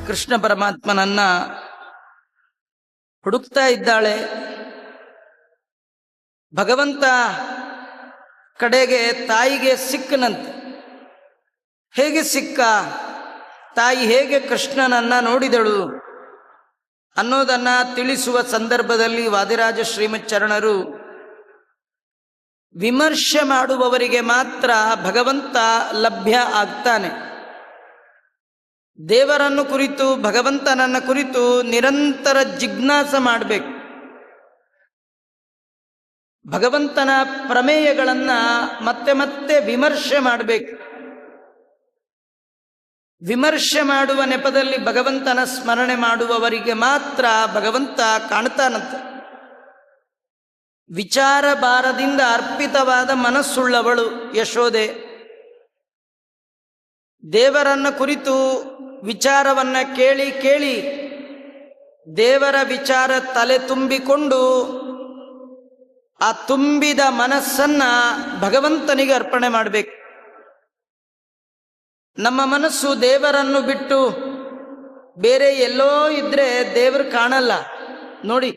ಕೃಷ್ಣ ಪರಮಾತ್ಮನನ್ನ ಹುಡುಕ್ತಾ ಇದ್ದಾಳೆ. ಭಗವಂತ ಕಡೆಗೆ ತಾಯಿಗೆ ಸಿಕ್ಕನಂತೆ. ಹೇಗೆ ಸಿಕ್ಕ, ತಾಯಿ ಹೇಗೆ ಕೃಷ್ಣನನ್ನ ನೋಡಿದಳು ಅನ್ನೋದನ್ನ ತಿಳಿಸುವ ಸಂದರ್ಭದಲ್ಲಿ ವಾದಿರಾಜ ಶ್ರೀಮಚ್ಚರಣರು ವಿಮರ್ಶೆ ಮಾಡುವವರಿಗೆ ಮಾತ್ರ ಭಗವಂತ ಲಭ್ಯ ಆಗ್ತಾನೆ. ದೇವರನ್ನು ಕುರಿತು, ಭಗವಂತನನ್ನ ಕುರಿತು ನಿರಂತರ ಜಿಜ್ಞಾಸ ಮಾಡಬೇಕು. ಭಗವಂತನ ಪ್ರಮೇಯಗಳನ್ನ ಮತ್ತೆ ಮತ್ತೆ ವಿಮರ್ಶೆ ಮಾಡಬೇಕು. ವಿಮರ್ಶೆ ಮಾಡುವ ನೆಪದಲ್ಲಿ ಭಗವಂತನ ಸ್ಮರಣೆ ಮಾಡುವವರಿಗೆ ಮಾತ್ರ ಭಗವಂತ ಕಾಣ್ತಾನಂತೆ. ವಿಚಾರ ಭಾರದಿಂದ ಅರ್ಪಿತವಾದ ಮನಸ್ಸುಳ್ಳವಳು ಯಶೋದೆ. ದೇವರನ್ನ ಕುರಿತು ವಿಚಾರವನ್ನ ಕೇಳಿ ಕೇಳಿ ದೇವರ ವಿಚಾರ ತಲೆ ತುಂಬಿಕೊಂಡು ಆ ತುಂಬಿದ ಮನಸ್ಸನ್ನ ಭಗವಂತನಿಗೆ ಅರ್ಪಣೆ ಮಾಡಬೇಕು. ನಮ್ಮ ಮನಸ್ಸು ದೇವರನ್ನು ಬಿಟ್ಟು ಬೇರೆ ಎಲ್ಲೋ ಇದ್ರೆ ದೇವರು ಕಾಣಲ್ಲ. ನೋಡಿ,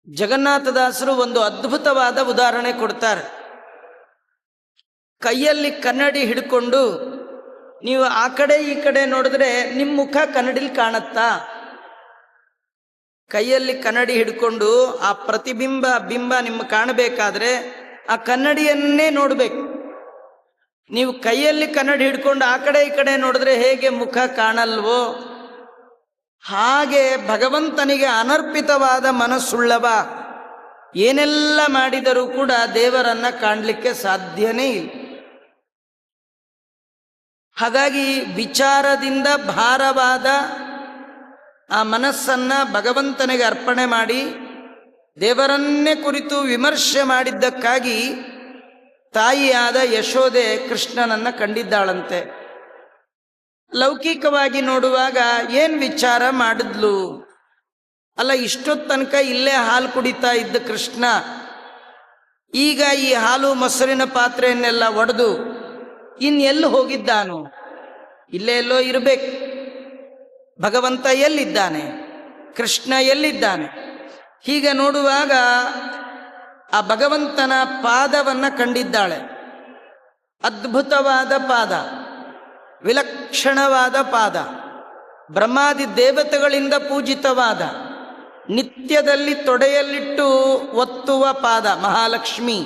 ಜಗನ್ನಾಥದಾಸರು ಒಂದು ಅದ್ಭುತವಾದ ಉದಾಹರಣೆ ಕೊಡ್ತಾರೆ. ಕೈಯಲ್ಲಿ ಕನ್ನಡಿ ಹಿಡ್ಕೊಂಡು ನೀವು ಆ ಕಡೆ ಈ ಕಡೆ ನೋಡಿದ್ರೆ ನಿಮ್ಮ ಮುಖ ಕನ್ನಡಿಲಿ ಕಾಣತ್ತಾ? ಕೈಯಲ್ಲಿ ಕನ್ನಡಿ ಹಿಡ್ಕೊಂಡು ಆ ಬಿಂಬ ನಿಮ್ಮ ಕಾಣಬೇಕಾದ್ರೆ ಆ ಕನ್ನಡಿಯನ್ನೇ ನೋಡ್ಬೇಕು. ನೀವು ಕೈಯಲ್ಲಿ ಕನ್ನಡಿ ಹಿಡ್ಕೊಂಡು ಆ ಕಡೆ ಈ ಕಡೆ ನೋಡಿದ್ರೆ ಹೇಗೆ ಮುಖ ಕಾಣಲ್ವೋ, ಹಾಗೆ ಭಗವಂತನಿಗೆ ಅನರ್ಪಿತವಾದ ಮನಸ್ಸುಳ್ಳವ ಏನೆಲ್ಲ ಮಾಡಿದರೂ ಕೂಡ ದೇವರನ್ನ ಕಾಣಲಿಕ್ಕೆ ಸಾಧ್ಯನೇ ಇಲ್ಲ. ಹಾಗಾಗಿ ವಿಚಾರದಿಂದ ಭಾರವಾದ ಆ ಮನಸ್ಸನ್ನ ಭಗವಂತನಿಗೆ ಅರ್ಪಣೆ ಮಾಡಿ ದೇವರನ್ನೇ ಕುರಿತು ವಿಮರ್ಶೆ ಮಾಡಿದ್ದಕ್ಕಾಗಿ ತಾಯಿಯಾದ ಯಶೋದೆ ಕೃಷ್ಣನನ್ನ ಕಂಡಿದ್ದಾಳಂತೆ. ಲೌಕಿಕವಾಗಿ ನೋಡುವಾಗ ಏನ್ ವಿಚಾರ ಮಾಡಿದ್ಲು? ಅಲ್ಲ, ಇಷ್ಟೊತ್ತು ತನಕ ಇಲ್ಲೇ ಹಾಲು ಕುಡಿತಾ ಇದ್ದ ಕೃಷ್ಣ ಈಗ ಈ ಹಾಲು ಮೊಸರಿನ ಪಾತ್ರೆಯನ್ನೆಲ್ಲ ಒಡೆದು ಇನ್ನೆಲ್ಲಿ ಹೋಗಿದ್ದಾನು? ಇಲ್ಲೇ ಎಲ್ಲೋ ಇರಬೇಕು. ಭಗವಂತ ಎಲ್ಲಿದ್ದಾನೆ? ಕೃಷ್ಣ ಎಲ್ಲಿದ್ದಾನೆ? ಹೀಗೆ ನೋಡುವಾಗ ಆ ಭಗವಂತನ ಪಾದವನ್ನ ಕಂಡಿದ್ದಾಳೆ. ಅದ್ಭುತವಾದ ಪಾದ, ವಿಲಕ್ಷಣವಾದ ಪಾದ, ಬ್ರಹ್ಮಾದಿ ದೇವತೆಗಳಿಂದ ಪೂಜಿತವಾದ, ನಿತ್ಯದಲ್ಲಿ ತೊಡೆಯಲ್ಲಿಟ್ಟು ಒತ್ತುವ ಪಾದ. ಮಹಾಲಕ್ಷ್ಮಿ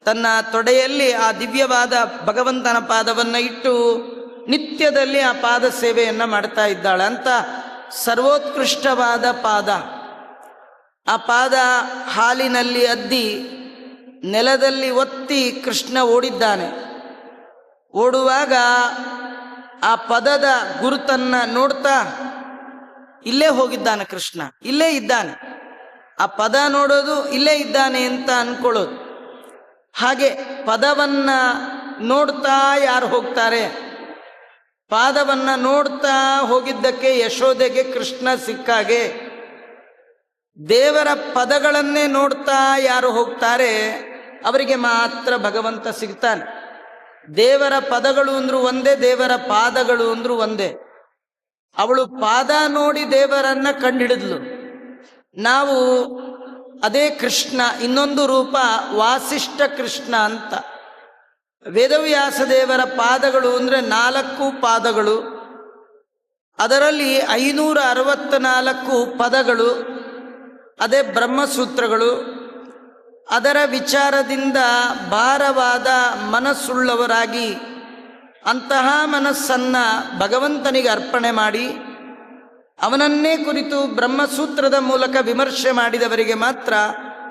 ತನ್ನ ತೊಡೆಯಲ್ಲಿ ಆ ದಿವ್ಯವಾದ ಭಗವಂತನ ಪಾದವನ್ನು ಇಟ್ಟು ನಿತ್ಯದಲ್ಲಿ ಆ ಪಾದ ಸೇವೆಯನ್ನ ಮಾಡ್ತಾ ಇದ್ದಾಳೆ. ಅಂತ ಸರ್ವೋತ್ಕೃಷ್ಟವಾದ ಪಾದ. ಆ ಪಾದ ಹಾಲಿನಲ್ಲಿ ಅದ್ದಿ ನೆಲದಲ್ಲಿ ಒತ್ತಿ ಕೃಷ್ಣ ಓಡಿದ್ದಾನೆ. ಓಡುವಾಗ ಆ ಪದದ ಗುರುತನ್ನ ನೋಡ್ತಾ ಇಲ್ಲೇ ಹೋಗಿದ್ದಾನೆ ಕೃಷ್ಣ, ಇಲ್ಲೇ ಇದ್ದಾನೆ. ಆ ಪದ ನೋಡೋದು, ಇಲ್ಲೇ ಇದ್ದಾನೆ ಅಂತ ಅನ್ಕೊಳ್ಳೋದು. ಹಾಗೆ ಪದವನ್ನ ನೋಡ್ತಾ ಯಾರು ಹೋಗ್ತಾರೆ? ಪಾದವನ್ನ ನೋಡ್ತಾ ಹೋಗಿದ್ದಕ್ಕೆ ಯಶೋದೆಗೆ ಕೃಷ್ಣ ಸಿಕ್ಕಾಗೆ, ದೇವರ ಪದಗಳನ್ನೇ ನೋಡ್ತಾ ಯಾರು ಹೋಗ್ತಾರೆ ಅವರಿಗೆ ಮಾತ್ರ ಭಗವಂತ ಸಿಗ್ತಾನೆ. ದೇವರ ಪದಗಳು ಅಂದ್ರೂ ಒಂದೇ, ದೇವರ ಪಾದಗಳು ಅಂದ್ರೂ ಒಂದೇ. ಅವಳು ಪಾದ ನೋಡಿ ದೇವರನ್ನ ಕಂಡಿಡಿದ್ಲು. ನಾವು ಅದೇ ಕೃಷ್ಣ, ಇನ್ನೊಂದು ರೂಪ ವಾಸಿಷ್ಠ ಕೃಷ್ಣ ಅಂತ. ವೇದವ್ಯಾಸ ದೇವರ ಪಾದಗಳು ಅಂದ್ರೆ 4 ಪಾದಗಳು, ಅದರಲ್ಲಿ 564 ಪದಗಳು, ಅದೇ ಬ್ರಹ್ಮಸೂತ್ರಗಳು. ಅದರ ವಿಚಾರದಿಂದ ಭಾರವಾದ ಮನಸ್ಸುಳ್ಳವರಾಗಿ ಅಂತಹ ಮನಸ್ಸನ್ನ ಭಗವಂತನಿಗೆ ಅರ್ಪಣೆ ಮಾಡಿ ಅವನನ್ನೇ ಕುರಿತು ಬ್ರಹ್ಮಸೂತ್ರದ ಮೂಲಕ ವಿಮರ್ಶೆ ಮಾಡಿದವರಿಗೆ ಮಾತ್ರ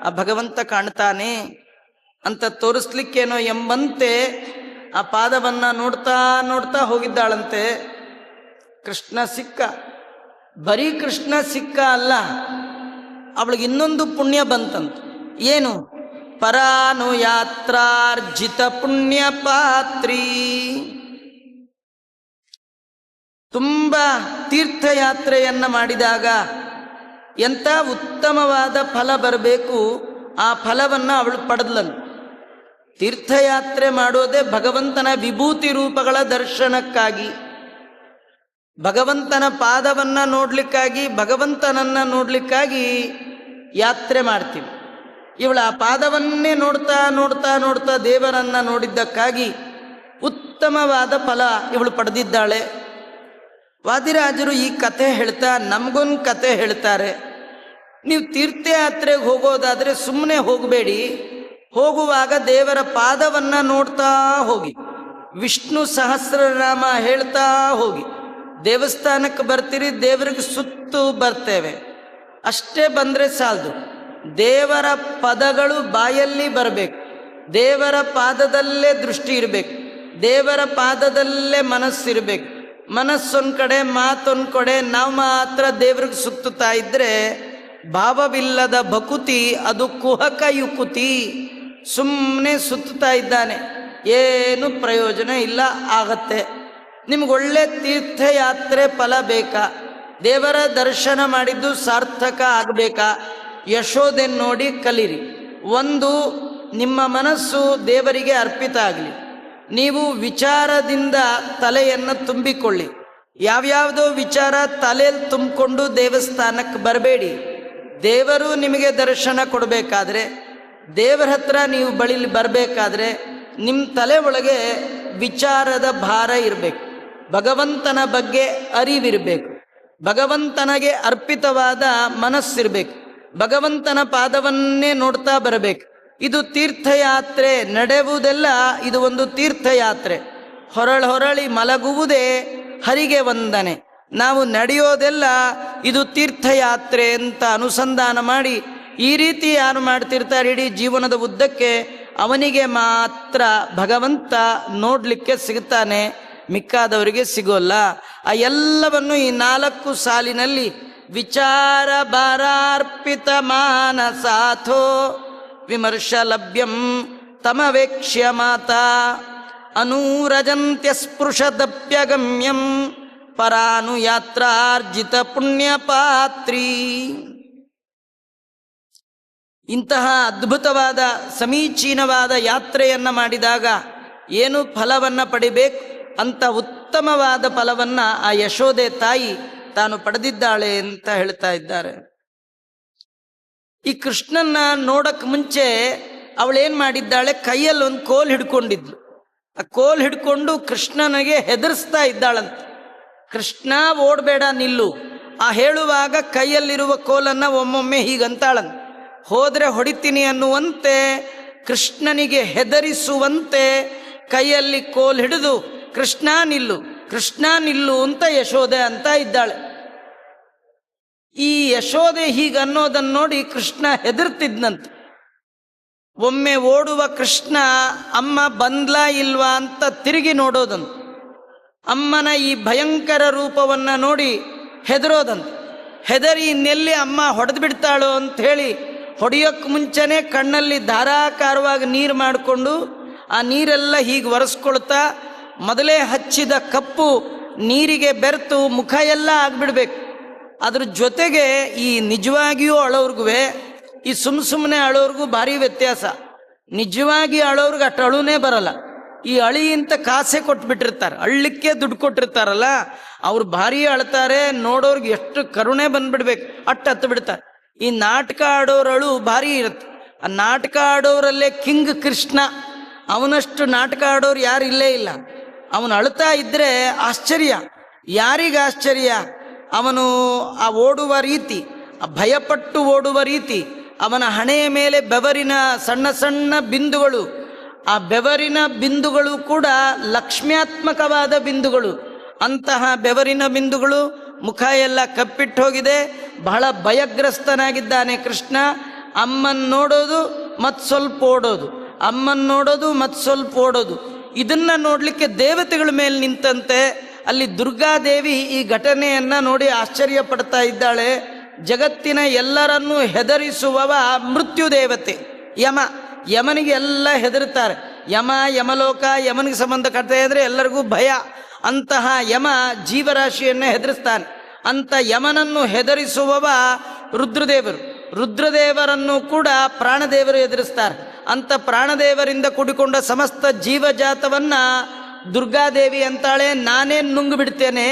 ಆ ಭಗವಂತ ಕಾಣ್ತಾನೆ ಅಂತ ತೋರಿಸ್ಲಿಕ್ಕೇನೋ ಎಂಬಂತೆ ಆ ಪಾದವನ್ನ ನೋಡ್ತಾ ನೋಡ್ತಾ ಹೋಗಿದ್ದಾಳಂತೆ. ಕೃಷ್ಣ ಸಿಕ್ಕ. ಬರೀ ಕೃಷ್ಣ ಸಿಕ್ಕ ಅಲ್ಲ, ಅವಳಿಗೆ ಇನ್ನೊಂದು ಪುಣ್ಯ ಬಂತಂತ. ಏನು? ಪರಾನುಯಾತ್ರಾರ್ಜಿತ ಪುಣ್ಯ ಪಾತ್ರಿ. ತುಂಬ ತೀರ್ಥಯಾತ್ರೆಯನ್ನ ಮಾಡಿದಾಗ ಎಂಥ ಉತ್ತಮವಾದ ಫಲ ಬರಬೇಕು, ಆ ಫಲವನ್ನ ಅವಳು ಪಡೆದ್ಲಂತ. ತೀರ್ಥಯಾತ್ರೆ ಮಾಡೋದೇ ಭಗವಂತನ ವಿಭೂತಿ ರೂಪಗಳ ದರ್ಶನಕ್ಕಾಗಿ. ಭಗವಂತನ ಪಾದವನ್ನ ನೋಡ್ಲಿಕ್ಕಾಗಿ, ಭಗವಂತನನ್ನ ನೋಡ್ಲಿಕ್ಕಾಗಿ ಯಾತ್ರೆ ಮಾಡ್ತೀವಿ. ಇವಳ ಆ ಪಾದವನ್ನೇ ನೋಡ್ತಾ ನೋಡ್ತಾ ನೋಡ್ತಾ ದೇವರನ್ನ ನೋಡಿದ್ದಕ್ಕಾಗಿ ಉತ್ತಮವಾದ ಫಲ ಇವಳು ಪಡೆದಿದ್ದಾಳೆ. ವಾದಿರಾಜರು ಈ ಕಥೆ ಹೇಳ್ತಾ ನಮಗೊಂದು ಕಥೆ ಹೇಳ್ತಾರೆ. ನೀವು ತೀರ್ಥಯಾತ್ರೆಗೆ ಹೋಗೋದಾದರೆ ಸುಮ್ಮನೆ ಹೋಗಬೇಡಿ, ಹೋಗುವಾಗ ದೇವರ ಪಾದವನ್ನ ನೋಡ್ತಾ ಹೋಗಿ, ವಿಷ್ಣು ಸಹಸ್ರನಾಮ ಹೇಳ್ತಾ ಹೋಗಿ. ದೇವಸ್ಥಾನಕ್ಕೆ ಬರ್ತೀರಿ, ದೇವರಿಗೆ ಸುತ್ತು ಬರ್ತೇವೆ, ಅಷ್ಟೇ ಬಂದರೆ ಸಾಲದು. ದೇವರ ಪದಗಳು ಬಾಯಲ್ಲಿ ಬರಬೇಕು, ದೇವರ ಪಾದದಲ್ಲೇ ದೃಷ್ಟಿ ಇರಬೇಕು, ದೇವರ ಪಾದದಲ್ಲೇ ಮನಸ್ಸಿರಬೇಕು. ಮನಸ್ಸೊಂದು ಕಡೆ, ಮಾತೊಂದು ಕಡೆ, ನಾವು ಮಾತ್ರ ದೇವ್ರಿಗೆ ಸುತ್ತುತ್ತಾ ಇದ್ರೆ ಭಾವವಿಲ್ಲದ ಭಕುತಿ, ಅದು ಕುಹಕ ಯುಕುತಿ. ಸುಮ್ಮನೆ ಸುತ್ತುತ್ತಾ ಇದ್ದಾನೆ, ಏನು ಪ್ರಯೋಜನ ಇಲ್ಲ ಆಗತ್ತೆ. ನಿಮ್ಗೊಳ್ಳೆ ತೀರ್ಥಯಾತ್ರೆ ಫಲ ಬೇಕಾ, ದೇವರ ದರ್ಶನ ಮಾಡಿದ್ದು ಸಾರ್ಥಕ ಆಗಬೇಕಾ, ಯಶೋದೆ ನೋಡಿ ಕಲೀರಿ. ಒಂದು, ನಿಮ್ಮ ಮನಸ್ಸು ದೇವರಿಗೆ ಅರ್ಪಿತ ಆಗಲಿ. ನೀವು ವಿಚಾರದಿಂದ ತಲೆಯನ್ನು ತುಂಬಿಕೊಳ್ಳಿ. ಯಾವ್ಯಾವುದೋ ವಿಚಾರ ತಲೆಯಲ್ಲಿ ತುಂಬಿಕೊಂಡು ದೇವಸ್ಥಾನಕ್ಕೆ ಬರಬೇಡಿ. ದೇವರು ನಿಮಗೆ ದರ್ಶನ ಕೊಡಬೇಕಾದ್ರೆ, ದೇವರ ಹತ್ರ ನೀವು ಬಳಿಲಿ ಬರಬೇಕಾದ್ರೆ ನಿಮ್ಮ ತಲೆ ಒಳಗೆ ವಿಚಾರದ ಭಾರ ಇರಬೇಕು, ಭಗವಂತನ ಬಗ್ಗೆ ಅರಿವಿರಬೇಕು, ಭಗವಂತನಿಗೆ ಅರ್ಪಿತವಾದ ಮನಸ್ಸಿರಬೇಕು, ಭಗವಂತನ ಪಾದವನ್ನೇ ನೋಡ್ತಾ ಬರಬೇಕು. ಇದು ತೀರ್ಥಯಾತ್ರೆ. ನಡೆಯುವುದೆಲ್ಲ ಇದು ಒಂದು ತೀರ್ಥಯಾತ್ರೆ. ಹೊರಳಿ ಮಲಗುವುದೇ ಹರಿಗೆ ವಂದನೆ. ನಾವು ನಡೆಯೋದೆಲ್ಲ ಇದು ತೀರ್ಥಯಾತ್ರೆ ಅಂತ ಅನುಸಂಧಾನ ಮಾಡಿ ಈ ರೀತಿ ಯಾರು ಮಾಡ್ತಿರ್ತಾರೆ ಇಡೀ ಜೀವನದ ಉದ್ದಕ್ಕೆ, ಅವನಿಗೆ ಮಾತ್ರ ಭಗವಂತ ನೋಡಲಿಕ್ಕೆ ಸಿಗ್ತಾನೆ, ಮಿಕ್ಕಾದವರಿಗೆ ಸಿಗೋಲ್ಲ. ಆ ಎಲ್ಲವನ್ನು ಈ 4 ಸಾಲಿನಲ್ಲಿ ವಿಚಾರ ಭಾರಾರ್ಪಿತ ಮಾನಸಾಥೋ ವಿಮರ್ಶ ಲಭ್ಯಂ ತಮವೇಕ್ಷ್ಯ ಮಾತಾ ಅನೂರಜಂತ್ಯ ಸ್ಪೃಶದಪ್ಯಗಮ್ಯಂ ಪರಾನುಯಾತ್ರಾರ್ಜಿತ ಪುಣ್ಯಪಾತ್ರೀ. ಇಂತಹ ಅದ್ಭುತವಾದ ಸಮೀಚೀನವಾದ ಯಾತ್ರೆಯನ್ನು ಮಾಡಿದಾಗ ಏನು ಫಲವನ್ನು ಪಡಿಬೇಕು ಅಂತ ಉತ್ತಮವಾದ ಫಲವನ್ನು ಆ ಯಶೋದೆ ತಾಯಿ ತಾನು ಪಡೆದಿದ್ದಾಳೆ ಅಂತ ಹೇಳ್ತಾ ಇದ್ದಾರೆ. ಈ ಕೃಷ್ಣನ್ನ ನೋಡಕ್ ಮುಂಚೆ ಅವಳೇನ್ ಮಾಡಿದ್ದಾಳೆ, ಕೈಯಲ್ಲಿ ಒಂದು ಕೋಲ್ ಹಿಡ್ಕೊಂಡಿದ್ಲು. ಆ ಕೋಲ್ ಹಿಡ್ಕೊಂಡು ಕೃಷ್ಣನಿಗೆ ಹೆದರ್ಸ್ತಾ ಇದ್ದಾಳಂತ. ಕೃಷ್ಣ ಓಡಬೇಡ ನಿಲ್ಲು. ಆ ಹೇಳುವಾಗ ಕೈಯಲ್ಲಿರುವ ಕೋಲನ್ನ ಒಮ್ಮೊಮ್ಮೆ ಹೀಗಂತಾಳಂತ, ಹೋದ್ರೆ ಹೊಡಿತೀನಿ ಅನ್ನುವಂತೆ, ಕೃಷ್ಣನಿಗೆ ಹೆದರಿಸುವಂತೆ ಕೈಯಲ್ಲಿ ಕೋಲ್ ಹಿಡಿದು ಕೃಷ್ಣ ನಿಲ್ಲು, ಕೃಷ್ಣ ನಿಲ್ಲು ಅಂತ ಯಶೋದೆ ಅಂತ ಇದ್ದಾಳೆ. ಈ ಯಶೋದೆ ಹೀಗನ್ನೋದನ್ನು ನೋಡಿ ಕೃಷ್ಣ ಹೆದರ್ತಿದ್ನಂತೆ. ಒಮ್ಮೆ ಓಡುವ ಕೃಷ್ಣ ಅಮ್ಮ ಬಂದ್ಲಾ ಇಲ್ವಾ ಅಂತ ತಿರುಗಿ ನೋಡೋದಂತ. ಅಮ್ಮನ ಈ ಭಯಂಕರ ರೂಪವನ್ನ ನೋಡಿ ಹೆದರೋದಂತ. ಹೆದರಿ ಇನ್ನೆಲ್ಲಿ ಅಮ್ಮ ಹೊಡೆದು ಬಿಡ್ತಾಳೋ ಅಂತ ಹೇಳಿ ಹೊಡೆಯೋಕ್ಕೆ ಮುಂಚೆನೆ ಕಣ್ಣಲ್ಲಿ ಧಾರಾಕಾರವಾಗಿ ನೀರು ಮಾಡಿಕೊಂಡು ಆ ನೀರೆಲ್ಲ ಹೀಗೆ ಒರೆಸ್ಕೊಳ್ತಾ ಮೊದಲೇ ಹಚ್ಚಿದ ಕಪ್ಪು ನೀರಿಗೆ ಬೆರೆತು ಮುಖ ಎಲ್ಲ ಆಗ್ಬಿಡ್ಬೇಕು. ಅದ್ರ ಜೊತೆಗೆ ಈ ನಿಜವಾಗಿಯೂ ಅಳೋರ್ಗೂ ಈ ಸುಮ್ಮನೆ ಅಳೋರ್ಗೂ ಭಾರಿ ವ್ಯತ್ಯಾಸ. ನಿಜವಾಗಿ ಅಳೋರ್ಗೆ ಅಷ್ಟು ಅಳುನೇ ಬರಲ್ಲ. ಈ ಅಳಿ ಅಂತ ಕಾಸೆ ಕೊಟ್ಬಿಟ್ಟಿರ್ತಾರೆ, ಅಳ್ಳಿಕ್ಕೆ ದುಡ್ಡು ಕೊಟ್ಟಿರ್ತಾರಲ್ಲ, ಅವ್ರು ಭಾರಿ ಅಳ್ತಾರೆ. ನೋಡೋರ್ಗೆ ಎಷ್ಟು ಕರುಣೆ ಬಂದ್ಬಿಡ್ಬೇಕು, ಅಟ್ಟು ಹತ್ತು ಬಿಡ್ತಾರೆ. ಈ ನಾಟಕ ಆಡೋರಳು ಭಾರಿ ಇರುತ್ತೆ. ಆ ನಾಟಕ ಆಡೋರಲ್ಲೇ ಕಿಂಗ್ ಕೃಷ್ಣ. ಅವನಷ್ಟು ನಾಟಕ ಆಡೋರು ಯಾರು ಇಲ್ಲೇ ಇಲ್ಲ. ಅವನು ಅಳ್ತಾ ಇದ್ರೆ ಆಶ್ಚರ್ಯ. ಯಾರಿಗೆ ಆಶ್ಚರ್ಯ? ಅವನು ಆ ಓಡುವ ರೀತಿ, ಆ ಭಯಪಟ್ಟು ಓಡುವ ರೀತಿ, ಅವನ ಹಣೆಯ ಮೇಲೆ ಬೆವರಿನ ಸಣ್ಣ ಸಣ್ಣ ಬಿಂದುಗಳು, ಆ ಬೆವರಿನ ಬಿಂದುಗಳು ಕೂಡ ಲಕ್ಷ್ಮ್ಯಾತ್ಮಕವಾದ ಬಿಂದುಗಳು. ಅಂತಹ ಬೆವರಿನ ಬಿಂದುಗಳು, ಮುಖ ಎಲ್ಲ ಕಪ್ಪಿಟ್ಟು ಹೋಗಿದೆ, ಬಹಳ ಭಯಗ್ರಸ್ತನಾಗಿದ್ದಾನೆ ಕೃಷ್ಣ. ಅಮ್ಮನ್ ನೋಡೋದು ಮತ್ತು ಸ್ವಲ್ಪ ಓಡೋದು, ಅಮ್ಮನ್ ನೋಡೋದು ಮತ್ತು ಸ್ವಲ್ಪ ಓಡೋದು. ಇದನ್ನ ನೋಡ್ಲಿಕ್ಕೆ ದೇವತೆಗಳ ಮೇಲೆ ನಿಂತಂತೆ ಅಲ್ಲಿ ದುರ್ಗಾದೇವಿ ಈ ಘಟನೆಯನ್ನ ನೋಡಿ ಆಶ್ಚರ್ಯ ಪಡ್ತಾ ಇದ್ದಾಳೆ. ಜಗತ್ತಿನ ಎಲ್ಲರನ್ನೂ ಹೆದರಿಸುವವ ಮೃತ್ಯು ದೇವತೆ ಯಮ. ಯಮನಿಗೆ ಎಲ್ಲ ಹೆದರ್ತಾರೆ. ಯಮ, ಯಮಲೋಕ, ಯಮನಿಗೆ ಸಂಬಂಧ ಕಟ್ತಾ ಇದ್ರೆ ಎಲ್ಲರಿಗೂ ಭಯ. ಅಂತಹ ಯಮ ಜೀವರಾಶಿಯನ್ನೇ ಹೆದರಿಸ್ತಾನೆ. ಅಂತ ಯಮನನ್ನು ಹೆದರಿಸುವವ ರುದ್ರದೇವರು. ರುದ್ರದೇವರನ್ನು ಕೂಡ ಪ್ರಾಣದೇವರು ಎದುರಿಸ್ತಾರೆ. ಅಂತ ಪ್ರಾಣದೇವರಿಂದ ಕೂಡಿಕೊಂಡ ಸಮಸ್ತ ಜೀವಜಾತವನ್ನ ದುರ್ಗಾದೇವಿ ಅಂತಾಳೆ, ನಾನೇ ನುಂಗು ಬಿಡ್ತೇನೆ,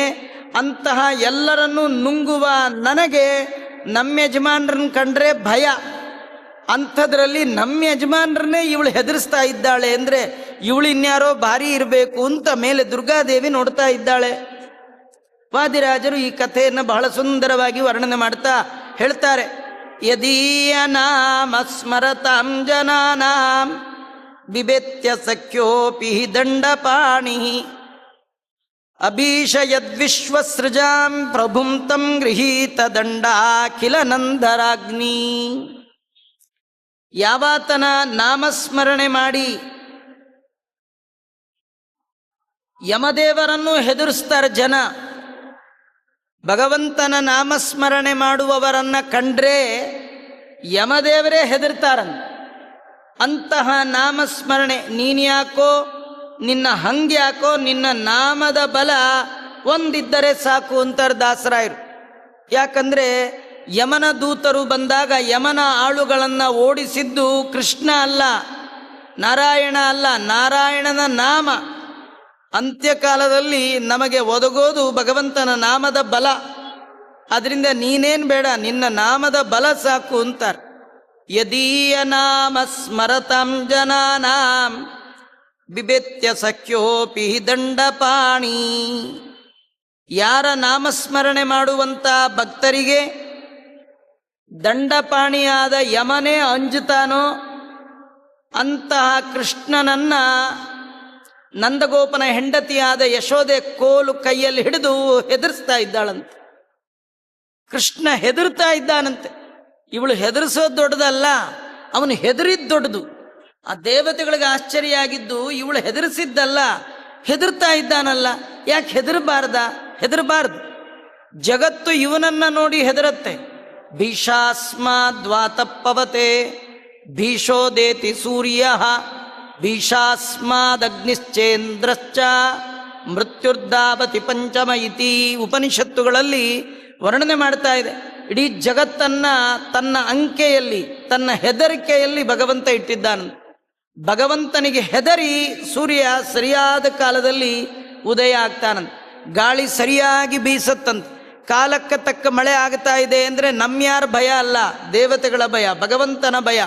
ಅಂತಹ ಎಲ್ಲರನ್ನೂ ನುಂಗುವ ನನಗೆ ನಮ್ಮ ಯಜಮಾನ್ರನ್ನ ಕಂಡ್ರೆ ಭಯ. ಅಂಥದ್ರಲ್ಲಿ ನಮ್ಮ ಯಜಮಾನ್ರನ್ನೇ ಇವಳು ಹೆದರಿಸ್ತಾ ಇದ್ದಾಳೆ ಅಂದರೆ ಇವಳು ಇನ್ಯಾರೋ ಭಾರಿ ಇರಬೇಕು ಅಂತ ಮೇಲೆ ದುರ್ಗಾದೇವಿ ನೋಡ್ತಾ ಇದ್ದಾಳೆ. ವಾದಿರಾಜರು ಈ ಕಥೆಯನ್ನು ಬಹಳ ಸುಂದರವಾಗಿ ವರ್ಣನೆ ಮಾಡ್ತಾ ಹೇಳ್ತಾರೆ. ಯದೀಯ ನಾಮ ಸ್ಮರತಾಂ ಜನಾನಾಂ ಬಿಬೇತ್ಯ ಸಖ್ಯೋಪಿ ದಂಡಪಾಣಿ ಅಭೀಷಯದ್ವಿಶ್ವಸೃಜಾಂ ಪ್ರಭುಂ ತಂ ಗೃಹೀತ ದಂಡಾಖಿಲ ನಂದರಾಗ್ನಿ. ಯಾವಾತನ ನಾಮಸ್ಮರಣೆ ಮಾಡಿ ಯಮದೇವರನ್ನು ಹೆದರಿಸ್ತಾರೆ ಜನ. ಭಗವಂತನ ನಾಮಸ್ಮರಣೆ ಮಾಡುವವರನ್ನ ಕಂಡ್ರೆ ಯಮದೇವರೇ ಹೆದರ್ತಾರಂತ. ಅಂತಹ ನಾಮಸ್ಮರಣೆ ನೀನ್ಯಾಕೋ, ನಿನ್ನ ಹಂಗ್ಯಾಕೋ, ನಿನ್ನ ನಾಮದ ಬಲ ಒಂದಿದ್ದರೆ ಸಾಕು ಅಂತಾರೆ ದಾಸರಾಯರು. ಯಾಕಂದ್ರೆ ಯಮನ ದೂತರು ಬಂದಾಗ ಯಮನ ಆಳುಗಳನ್ನು ಓಡಿಸಿದ್ದು ಕೃಷ್ಣ ಅಲ್ಲ, ನಾರಾಯಣ ಅಲ್ಲ, ನಾರಾಯಣನ ನಾಮ. ಅಂತ್ಯಕಾಲದಲ್ಲಿ ನಮಗೆ ಒದಗೋದು ಭಗವಂತನ ನಾಮದ ಬಲ. ಅದರಿಂದ ನೀನೇನು ಬೇಡ, ನಿನ್ನ ನಾಮದ ಬಲ ಸಾಕು ಅಂತಾರೆ. ಯದೀಯ ನಾಮ ಸ್ಮರತಾಂ ಜನಾನಾಂ ಬಿಬೇತ್ಯ ಸಖ್ಯೋಪಿ ದಂಡಪಾಣಿ. ಯಾರ ನಾಮಸ್ಮರಣೆ ಮಾಡುವಂಥ ಭಕ್ತರಿಗೆ ದಂಡಪಾಣಿಯಾದ ಯಮನೇ ಅಂಜುತ್ತಾನೋ ಅಂತಹ ಕೃಷ್ಣನನ್ನ ನಂದಗೋಪನ ಹೆಂಡತಿಯಾದ ಯಶೋದೆ ಕೋಲು ಕೈಯಲ್ಲಿ ಹಿಡಿದು ಹೆದರಿಸ್ತಾ ಇದ್ದಾಳಂತೆ. ಕೃಷ್ಣ ಹೆದರ್ತಾ ಇದ್ದಾನಂತೆ. ಇವಳು ಹೆದರಿಸೋದು ದೊಡ್ಡದಲ್ಲ, ಅವನು ಹೆದರಿದ್ದು ದೊಡ್ಡದು. ಆ ದೇವತೆಗಳಿಗೆ ಆಶ್ಚರ್ಯ ಆಗಿದ್ದು ಇವಳು ಹೆದರಿಸಿದ್ದಲ್ಲ, ಹೆದರ್ತಾ ಇದ್ದಾನಲ್ಲ. ಯಾಕೆ ಹೆದರಬಾರ್ದು. ಜಗತ್ತು ಇವನನ್ನ ನೋಡಿ ಹೆದರತ್ತೆ. ಭೀಷಾಸ್ಮಾದ್ವಾತಪ್ಪವತೆ ಭೀಷೋದೇತಿ ಸೂರ್ಯ ಭೀಷಾಸ್ಮಾದಗ್ನಿಶ್ಚೇಂದ್ರಶ್ಚ ಮೃತ್ಯುರ್ಧಾವತಿ ಪಂಚಮ ಇತಿ ಉಪನಿಷತ್ತುಗಳಲ್ಲಿ ವರ್ಣನೆ ಮಾಡ್ತಾ ಇದೆ. ಇಡೀ ಜಗತ್ತನ್ನ ತನ್ನ ಅಂಕೆಯಲ್ಲಿ, ತನ್ನ ಹೆದರಿಕೆಯಲ್ಲಿ ಭಗವಂತ ಇಟ್ಟಿದ್ದಾನಂತೆ. ಭಗವಂತನಿಗೆ ಹೆದರಿ ಸೂರ್ಯ ಸರಿಯಾದ ಕಾಲದಲ್ಲಿ ಉದಯ ಆಗ್ತಾನಂತೆ. ಗಾಳಿ ಸರಿಯಾಗಿ ಬೀಸತ್ತಂತೆ. ಕಾಲಕ್ಕೆ ತಕ್ಕ ಮಳೆ ಆಗ್ತಾ ಇದೆ ಅಂದರೆ ನಮ್ಯಾರ ಭಯ ಅಲ್ಲ, ದೇವತೆಗಳ ಭಯ, ಭಗವಂತನ ಭಯ.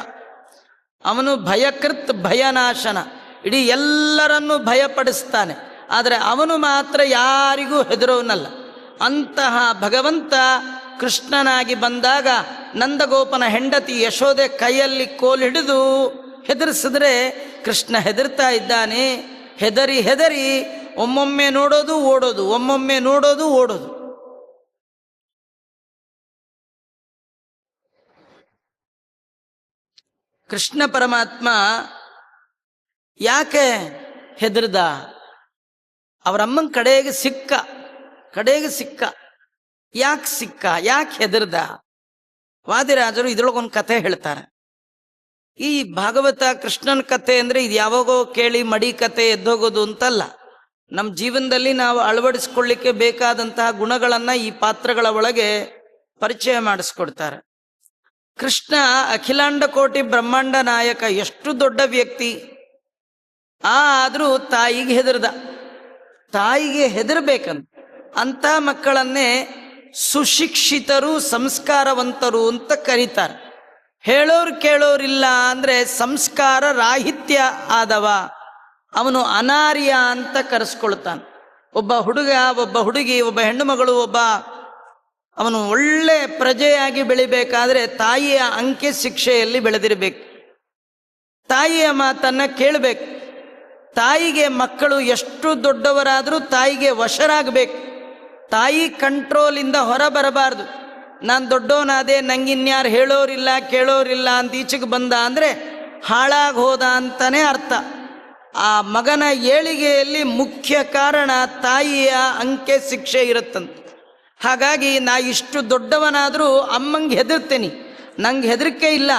ಅವನು ಭಯಕೃತ್ ಭಯನಾಶನ, ಇಡೀ ಎಲ್ಲರನ್ನೂ ಭಯಪಡಿಸ್ತಾನೆ. ಆದರೆ ಅವನು ಮಾತ್ರ ಯಾರಿಗೂ ಹೆದರೋನಲ್ಲ. ಅಂತಹ ಭಗವಂತ ಕೃಷ್ಣನಾಗಿ ಬಂದಾಗ ನಂದಗೋಪನ ಹೆಂಡತಿ ಯಶೋದೆ ಕೈಯಲ್ಲಿ ಕೋಲು ಹಿಡಿದು ಹೆದರಿಸಿದ್ರೆ ಕೃಷ್ಣ ಹೆದರ್ತಾ ಇದ್ದಾನೆ. ಹೆದರಿ ಒಮ್ಮೊಮ್ಮೆ ನೋಡೋದು ಓಡೋದು, ಒಮ್ಮೊಮ್ಮೆ ನೋಡೋದು ಓಡೋದು. ಕೃಷ್ಣ ಪರಮಾತ್ಮ ಯಾಕೆ ಹೆದರ್ದ? ಅವರಮ್ಮನ ಕಡೆಗೆ ಸಿಕ್ಕ. ಯಾಕೆ ಸಿಕ್ಕ, ಯಾಕೆ ಹೆದರ್ದ? ವಾದಿರಾಜರು ಇದ್ರೊಳಗೊಂದು ಕಥೆ ಹೇಳ್ತಾರೆ. ಈ ಭಾಗವತ ಕೃಷ್ಣನ ಕಥೆ ಅಂದರೆ ಇದು ಯಾವಾಗೋ ಕೇಳಿ ಮಡಿ ಕಥೆ ಎದ್ದೋಗೋದು ಅಂತಲ್ಲ. ನಮ್ಮ ಜೀವನದಲ್ಲಿ ನಾವು ಅಳವಡಿಸ್ಕೊಳ್ಳಿಕ್ಕೆ ಬೇಕಾದಂತಹ ಗುಣಗಳನ್ನು ಈ ಪಾತ್ರಗಳ ಒಳಗೆ ಪರಿಚಯ ಮಾಡಿಸ್ಕೊಡ್ತಾರೆ. ಕೃಷ್ಣ ಅಖಿಲಾಂಡ ಕೋಟಿ ಬ್ರಹ್ಮಾಂಡ ನಾಯಕ, ಎಷ್ಟು ದೊಡ್ಡ ವ್ಯಕ್ತಿ. ಆದರೂ ತಾಯಿಗೆ ಹೆದರ್ಬೇಕಂತ. ಅಂಥ ಮಕ್ಕಳನ್ನೇ ಸುಶಿಕ್ಷಿತರು, ಸಂಸ್ಕಾರವಂತರು ಅಂತ ಕರೀತಾರೆ. ಹೇಳೋರು ಕೇಳೋರಿಲ್ಲ ಅಂದರೆ ಸಂಸ್ಕಾರ ರಾಹಿತ್ಯ ಆದವ, ಅವನು ಅನಾರ್ಯ ಅಂತ ಕರೆಸ್ಕೊಳ್ತಾನೆ. ಒಬ್ಬ ಹುಡುಗ, ಒಬ್ಬ ಹುಡುಗಿ, ಒಬ್ಬ ಹೆಣ್ಣು ಮಗಳು, ಅವನು ಒಳ್ಳೆ ಪ್ರಜೆಯಾಗಿ ಬೆಳಿಬೇಕಾದ್ರೆ ತಾಯಿಯ ಅಂಕೆ ಶಿಕ್ಷೆಯಲ್ಲಿ ಬೆಳೆದಿರಬೇಕು. ತಾಯಿಯ ಮಾತನ್ನ ಕೇಳಬೇಕು. ತಾಯಿಗೆ ಮಕ್ಕಳು ಎಷ್ಟು ದೊಡ್ಡವರಾದರೂ ತಾಯಿಗೆ ವಶರಾಗಬೇಕು. ತಾಯಿ ಕಂಟ್ರೋಲಿಂದ ಹೊರಬರಬಾರ್ದು. ನಾನು ದೊಡ್ಡವನಾದೆ, ನಂಗಿನ್ಯಾರು ಹೇಳೋರಿಲ್ಲ ಕೇಳೋರಿಲ್ಲ ಅಂತ ಈಚೆಗೆ ಬಂದ ಅಂದರೆ ಹಾಳಾಗಿ ಹೋದ ಅಂತಾನೆ ಅರ್ಥ. ಆ ಮಗನ ಏಳಿಗೆಯಲ್ಲಿ ಮುಖ್ಯ ಕಾರಣ ತಾಯಿಯ ಅಂಕೆ ಶಿಕ್ಷೆ ಇರುತ್ತಂತೆ. ಹಾಗಾಗಿ ನಾ ಇಷ್ಟು ದೊಡ್ಡವನಾದರೂ ಅಮ್ಮಂಗೆ ಹೆದರ್ತೀನಿ, ನಂಗೆ ಹೆದರಿಕೆ ಇಲ್ಲ.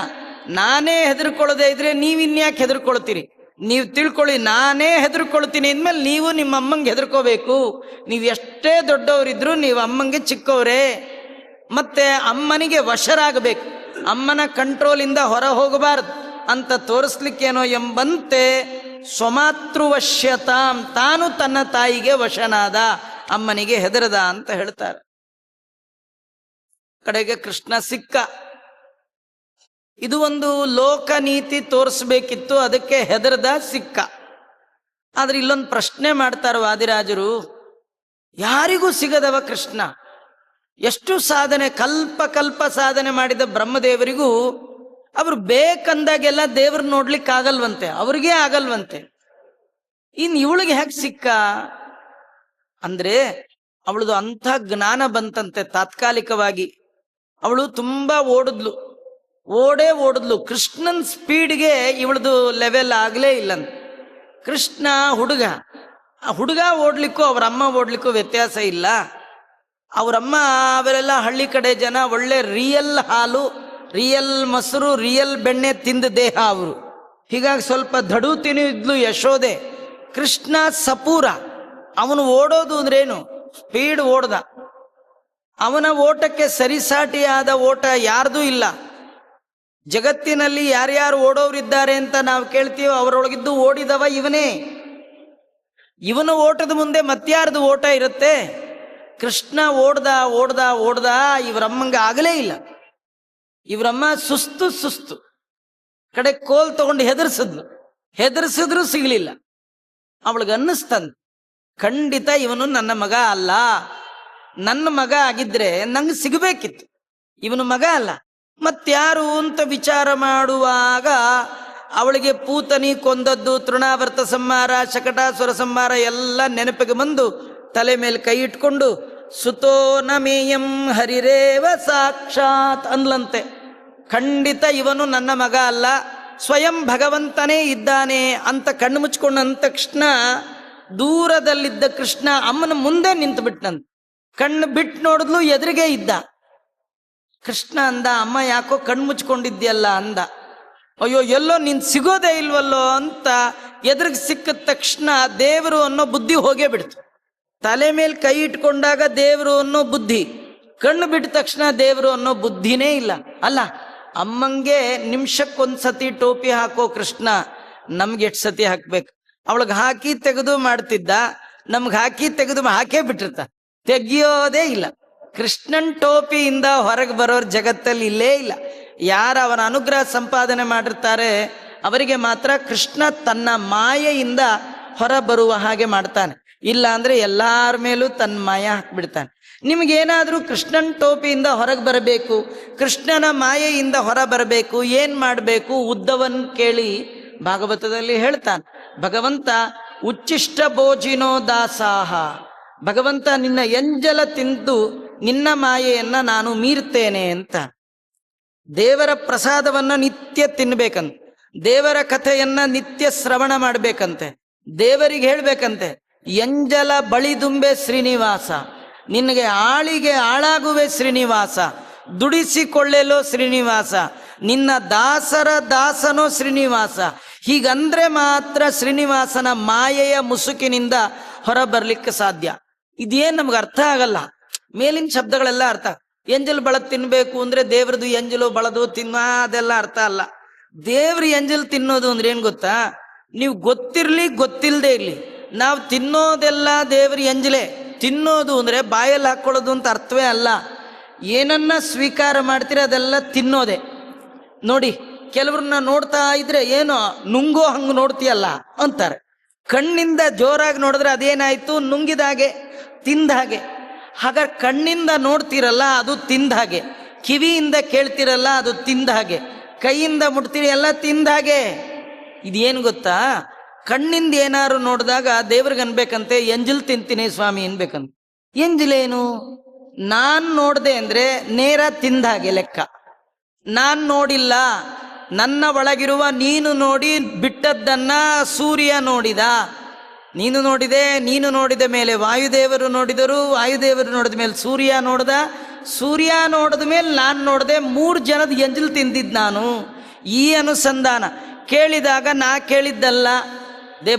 ನಾನೇ ಹೆದರ್ಕೊಳ್ಳೋದೇ ಇದ್ರೆ ನೀವಿನ್ಯಾಕೆ ಹೆದರ್ಕೊಳ್ತೀರಿ? ನೀವು ತಿಳ್ಕೊಳ್ಳಿ, ನಾನೇ ಹೆದರ್ಕೊಳ್ತೀನಿ ಅಂದಮೇಲೆ ನೀವು ನಿಮ್ಮ ಅಮ್ಮಂಗೆ ಹೆದರ್ಕೋಬೇಕು. ನೀವು ಎಷ್ಟೇ ದೊಡ್ಡವರಿದ್ರು ನೀವು ಅಮ್ಮಂಗೆ ಚಿಕ್ಕವರೇ. ಮತ್ತೆ ಅಮ್ಮನಿಗೆ ವಶರಾಗಬೇಕು, ಅಮ್ಮನ ಕಂಟ್ರೋಲಿಂದ ಹೊರ ಹೋಗಬಾರ್ದು ಅಂತ ತೋರಿಸ್ಲಿಕ್ಕೇನೋ ಎಂಬಂತೆ ಸ್ವಮಾತೃವಶ್ಯತಾಂ, ತಾನು ತನ್ನ ತಾಯಿಗೆ ವಶನಾದ. ಅಮ್ಮನಿಗೆ ಹೆದರದ ಅಂತ ಹೇಳ್ತಾರೆ. ಕಡೆಗೆ ಕೃಷ್ಣ ಸಿಕ್ಕ. ಇದು ಒಂದು ಲೋಕ ನೀತಿ ತೋರಿಸ್ಬೇಕಿತ್ತು, ಅದಕ್ಕೆ ಹೆದರದ ಸಿಕ್ಕ. ಆದ್ರೆ ಇಲ್ಲೊಂದು ಪ್ರಶ್ನೆ ಮಾಡ್ತಾರೆ ವಾದಿರಾಜರು, ಯಾರಿಗೂ ಸಿಗದವ ಕೃಷ್ಣ, ಎಷ್ಟು ಸಾಧನೆ ಕಲ್ಪ ಸಾಧನೆ ಮಾಡಿದ ಬ್ರಹ್ಮದೇವರಿಗೂ ಅವರು ಬೇಕಂದಾಗೆಲ್ಲ ದೇವ್ರ ನೋಡ್ಲಿಕ್ಕೆ ಆಗಲ್ವಂತೆ, ಅವ್ರಿಗೆ ಆಗಲ್ವಂತೆ. ಇನ್ ಇವಳಿಗೆ ಹೇಗೆ ಸಿಕ್ಕ ಅಂದ್ರೆ ಅವಳದು ಅಂಥ ಜ್ಞಾನ ಬಂತಂತೆ. ತಾತ್ಕಾಲಿಕವಾಗಿ ಅವಳು ತುಂಬಾ ಓಡಿದ್ಲು. ಕೃಷ್ಣನ್ ಸ್ಪೀಡ್ಗೆ ಇವಳದು ಲೆವೆಲ್ ಆಗ್ಲೇ ಇಲ್ಲಂತ. ಕೃಷ್ಣ ಹುಡುಗ ಓಡ್ಲಿಕ್ಕೂ ಅವರಮ್ಮ ಓಡ್ಲಿಕ್ಕೂ ವ್ಯತ್ಯಾಸ ಇಲ್ಲ. ಅವರಮ್ಮ ಅವರೆಲ್ಲ ಹಳ್ಳಿ ಕಡೆ ಜನ, ಒಳ್ಳೆ ರಿಯಲ್ ಹಾಲು, ರಿಯಲ್ ಮೊಸರು, ರಿಯಲ್ ಬೆಣ್ಣೆ ತಿಂದ ದೇಹ ಅವರು. ಹೀಗಾಗಿ ಸ್ವಲ್ಪ ದಡು ತಿನ್ನಿದ್ಲು ಯಶೋದೆ. ಕೃಷ್ಣ ಸಪೂರ, ಅವನು ಓಡೋದು ಅಂದ್ರೇನು, ಸ್ಪೀಡ್ ಓಡ್ದ. ಅವನ ಓಟಕ್ಕೆ ಸರಿಸಾಟಿಯಾದ ಓಟ ಯಾರ್ದೂ ಇಲ್ಲ. ಜಗತ್ತಿನಲ್ಲಿ ಯಾರ್ಯಾರು ಓಡೋರಿದ್ದಾರೆ ಅಂತ ನಾವು ಕೇಳ್ತೀವೋ ಅವರೊಳಗಿದ್ದು ಓಡಿದವ ಇವನೇ. ಇವನ ಓಟದ ಮುಂದೆ ಮತ್ಯಾರ್ದು ಓಟ ಇರುತ್ತೆ? ಕೃಷ್ಣ ಓಡ್ದ ಇವರಮ್ಮಂಗೆ ಆಗಲೇ ಇಲ್ಲ. ಇವರಮ್ಮ ಸುಸ್ತು ಕಡೆ ಕೋಲ್ ತಗೊಂಡು ಹೆದರ್ಸಿದ್ರು ಸಿಗ್ಲಿಲ್ಲ. ಅವಳಿಗೆ ಅನ್ನಿಸ್ತಂದ, ಖಂಡಿತ ಇವನು ನನ್ನ ಮಗ ಅಲ್ಲ. ನನ್ನ ಮಗ ಆಗಿದ್ರೆ ನಂಗೆ ಸಿಗಬೇಕಿತ್ತು, ಇವನು ಮಗ ಅಲ್ಲ, ಮತ್ಯಾರು ಅಂತ ವಿಚಾರ ಮಾಡುವಾಗ ಅವಳಿಗೆ ಪೂತನಿ ಕೊಂದದ್ದು, ತೃಣಾವರ್ತ ಸಂಹಾರ, ಶಕಟಾಸುರ ಸಂಹಾರ ಎಲ್ಲ ನೆನಪಿಗೆ ಬಂದು ತಲೆ ಮೇಲೆ ಕೈ ಇಟ್ಕೊಂಡು ಸುತೋ ನಮೇಯಂ ಹರಿರೇವ ಸಾಕ್ಷಾತ್ ಅನ್ಲಂತೆ. ಖಂಡಿತ ಇವನು ನನ್ನ ಮಗ ಅಲ್ಲ, ಸ್ವಯಂ ಭಗವಂತನೇ ಇದ್ದಾನೆ ಅಂತ ಕಣ್ಣು ಮುಚ್ಕೊಂಡಂತ ತಕ್ಷಣ ದೂರದಲ್ಲಿದ್ದ ಕೃಷ್ಣ ಅಮ್ಮನ ಮುಂದೆ ನಿಂತು ಬಿಟ್ನಂತ. ಕಣ್ಣು ಬಿಟ್ಟು ನೋಡಿದ್ಲು, ಎದುರಿಗೆ ಇದ್ದ. ಕೃಷ್ಣ ಅಂದ, ಅಮ್ಮ ಯಾಕೋ ಕಣ್ಣು ಮುಚ್ಕೊಂಡಿದ್ಯಲ್ಲ ಅಂದ. ಅಯ್ಯೋ ಎಲ್ಲೋ ನೀನ್ ಸಿಗೋದೇ ಇಲ್ವಲ್ಲೋ ಅಂತ ಎದುರಿಗೆ ಸಿಕ್ಕಿದ ತಕ್ಷಣ ದೇವರು ಅನ್ನೋ ಬುದ್ಧಿ ಹೋಗೇ ಬಿಡ್ತು. ತಲೆ ಮೇಲೆ ಕೈ ಇಟ್ಕೊಂಡಾಗ ದೇವರು ಅನ್ನೋ ಬುದ್ಧಿ, ಕಣ್ಣು ಬಿಟ್ಟ ತಕ್ಷಣ ದೇವರು ಅನ್ನೋ ಬುದ್ಧಿನೇ ಇಲ್ಲ. ಅಲ್ಲ, ಅಮ್ಮಂಗೆ ನಿಮಿಷಕ್ಕೊಂದ್ಸತಿ ಟೋಪಿ ಹಾಕೋ ಕೃಷ್ಣ ನಮ್ಗೆ ಎಷ್ಟು ಸತಿ ಹಾಕ್ಬೇಕು? ಅವಳಿಗೆ ಹಾಕಿ ತೆಗೆದು ಮಾಡ್ತಿದ್ದ, ನಮ್ಗೆ ಹಾಕಿ ತೆಗೆದು ಹಾಕೇ ಬಿಟ್ಟಿರ್ತ, ತೆಗಿಯೋದೇ ಇಲ್ಲ. ಕೃಷ್ಣನ್ ಟೋಪಿಯಿಂದ ಹೊರಗೆ ಬರೋರು ಜಗತ್ತಲ್ಲಿ ಇಲ್ಲೇ ಇಲ್ಲ. ಯಾರು ಅವನ ಅನುಗ್ರಹ ಸಂಪಾದನೆ ಮಾಡಿರ್ತಾರೆ ಅವರಿಗೆ ಮಾತ್ರ ಕೃಷ್ಣ ತನ್ನ ಮಾಯೆಯಿಂದ ಹೊರ ಬರುವ ಹಾಗೆ ಮಾಡ್ತಾನೆ. ಇಲ್ಲ ಅಂದ್ರೆ ಎಲ್ಲಾರ ಮೇಲೂ ತನ್ನ ಮಾಯ ಹಾಕ್ಬಿಡ್ತಾನೆ. ನಿಮಗೇನಾದ್ರೂ ಕೃಷ್ಣನ್ ಟೋಪಿಯಿಂದ ಹೊರಗೆ ಬರಬೇಕು, ಕೃಷ್ಣನ ಮಾಯೆಯಿಂದ ಹೊರ ಬರಬೇಕು, ಏನ್ ಮಾಡಬೇಕು? ಉದ್ದವನ್ ಕೇಳಿ ಭಾಗವತದಲ್ಲಿ ಹೇಳ್ತಾನೆ ಭಗವಂತ, ಉಚ್ಚಿಷ್ಟ ಭೋಜಿನೋ ದಾಸಾಹ, ಭಗವಂತ ನಿನ್ನ ಎಂಜಲ ತಿಂದು ನಿನ್ನ ಮಾಯೆಯನ್ನ ನಾನು ಮೀರ್ತೇನೆ ಅಂತ. ದೇವರ ಪ್ರಸಾದವನ್ನ ನಿತ್ಯ ತಿನ್ಬೇಕಂತೆ, ದೇವರ ಕಥೆಯನ್ನ ನಿತ್ಯ ಶ್ರವಣ ಮಾಡ್ಬೇಕಂತೆ, ದೇವರಿಗೆ ಹೇಳ್ಬೇಕಂತೆ, ಎಂಜಲ ಬಳಿದುಂಬೆ ಶ್ರೀನಿವಾಸ, ನಿನಗೆ ಆಳಿಗೆ ಆಳಾಗುವೆ ಶ್ರೀನಿವಾಸ, ದುಡಿಸಿಕೊಳ್ಳೆಲೋ ಶ್ರೀನಿವಾಸ, ನಿನ್ನ ದಾಸರ ದಾಸನೋ ಶ್ರೀನಿವಾಸ. ಹೀಗಂದ್ರೆ ಮಾತ್ರ ಶ್ರೀನಿವಾಸನ ಮಾಯೆಯ ಮುಸುಕಿನಿಂದ ಹೊರ ಬರ್ಲಿಕ್ಕೆ ಸಾಧ್ಯ. ಇದೇನ್ ನಮ್ಗೆ ಅರ್ಥ ಆಗಲ್ಲ. ಮೇಲಿನ ಶಬ್ದಗಳೆಲ್ಲ ಅರ್ಥ. ಎಂಜಲ್ ಬಳದ್ ತಿನ್ಬೇಕು ಅಂದ್ರೆ ದೇವ್ರದು ಎಂಜಲು ಬಳದು ತಿನ್ನ, ಅದೆಲ್ಲ ಅರ್ಥ ಅಲ್ಲ. ದೇವ್ರ ಎಂಜಲ್ ತಿನ್ನೋದು ಅಂದ್ರೆ ಏನ್ ಗೊತ್ತಾ? ನೀವು ಗೊತ್ತಿರ್ಲಿ ಗೊತ್ತಿಲ್ಲದೆ ಇರ್ಲಿ, ನಾವು ತಿನ್ನೋದೆಲ್ಲ ದೇವ್ರ ಎಂಜಲೆ. ತಿನ್ನೋದು ಅಂದ್ರೆ ಬಾಯಲ್ಲಿ ಹಾಕೊಳ್ಳೋದು ಅಂತ ಅರ್ಥವೇ ಅಲ್ಲ. ಏನನ್ನ ಸ್ವೀಕಾರ ಮಾಡ್ತೀರ ಅದೆಲ್ಲ ತಿನ್ನೋದೆ. ನೋಡಿ, ಕೆಲವ್ರನ್ನ ನೋಡ್ತಾ ಇದ್ರೆ ಏನೋ ನುಂಗೋ ಹಂಗ ನೋಡ್ತೀಯಲ್ಲ ಅಂತಾರೆ. ಕಣ್ಣಿಂದ ಜೋರಾಗಿ ನೋಡಿದ್ರೆ ಅದೇನಾಯ್ತು? ನುಂಗಿದ ಹಾಗೆ, ತಿಂದ ಹಾಗೆ. ಹಾಗಾದ್ರೆ ಕಣ್ಣಿಂದ ನೋಡ್ತಿರಲ್ಲ ಅದು ತಿಂದ ಹಾಗೆ, ಕಿವಿಯಿಂದ ಕೇಳ್ತಿರಲ್ಲ ಅದು ತಿಂದ ಹಾಗೆ, ಕೈಯಿಂದ ಮುಟ್ತೀರಿ ಎಲ್ಲ ತಿಂದ ಹಾಗೆ. ಇದೇನು ಗೊತ್ತಾ? ಕಣ್ಣಿಂದ ಏನಾರು ನೋಡಿದಾಗ ದೇವ್ರಿಗೆ ಅನ್ಬೇಕಂತೆ, ಎಂಜಲ್ ತಿಂತೀನಿ ಸ್ವಾಮಿ ಅನ್ಬೇಕಂತ. ಎಂಜಲೇನು? ನಾನ್ ನೋಡ್ದೆ ಅಂದ್ರೆ ನೇರ ತಿಂದ ಹಾಗೆ ಲೆಕ್ಕ. ನಾನ್ ನೋಡಿಲ್ಲ, ನನ್ನ ಒಳಗಿರುವ ನೀನು ನೋಡಿ ಬಿಟ್ಟದ್ದನ್ನ ಸೂರ್ಯ ನೋಡಿದ. ನೀನು ನೋಡಿದೆ, ನೀನು ನೋಡಿದ ಮೇಲೆ ವಾಯುದೇವರು ನೋಡಿದರು, ವಾಯುದೇವರು ನೋಡಿದ ಮೇಲೆ ಸೂರ್ಯ ನೋಡ್ದ, ಸೂರ್ಯ ನೋಡಿದ ಮೇಲೆ ನಾನು ನೋಡಿದೆ. 3 ಜನದ ಎಂಜಲ್ ತಿಂದಿದ್ದು ನಾನು. ಈ ಅನುಸಂಧಾನ ಕೇಳಿದಾಗ ನಾ ಕೇಳಿದ್ದಲ್ಲ,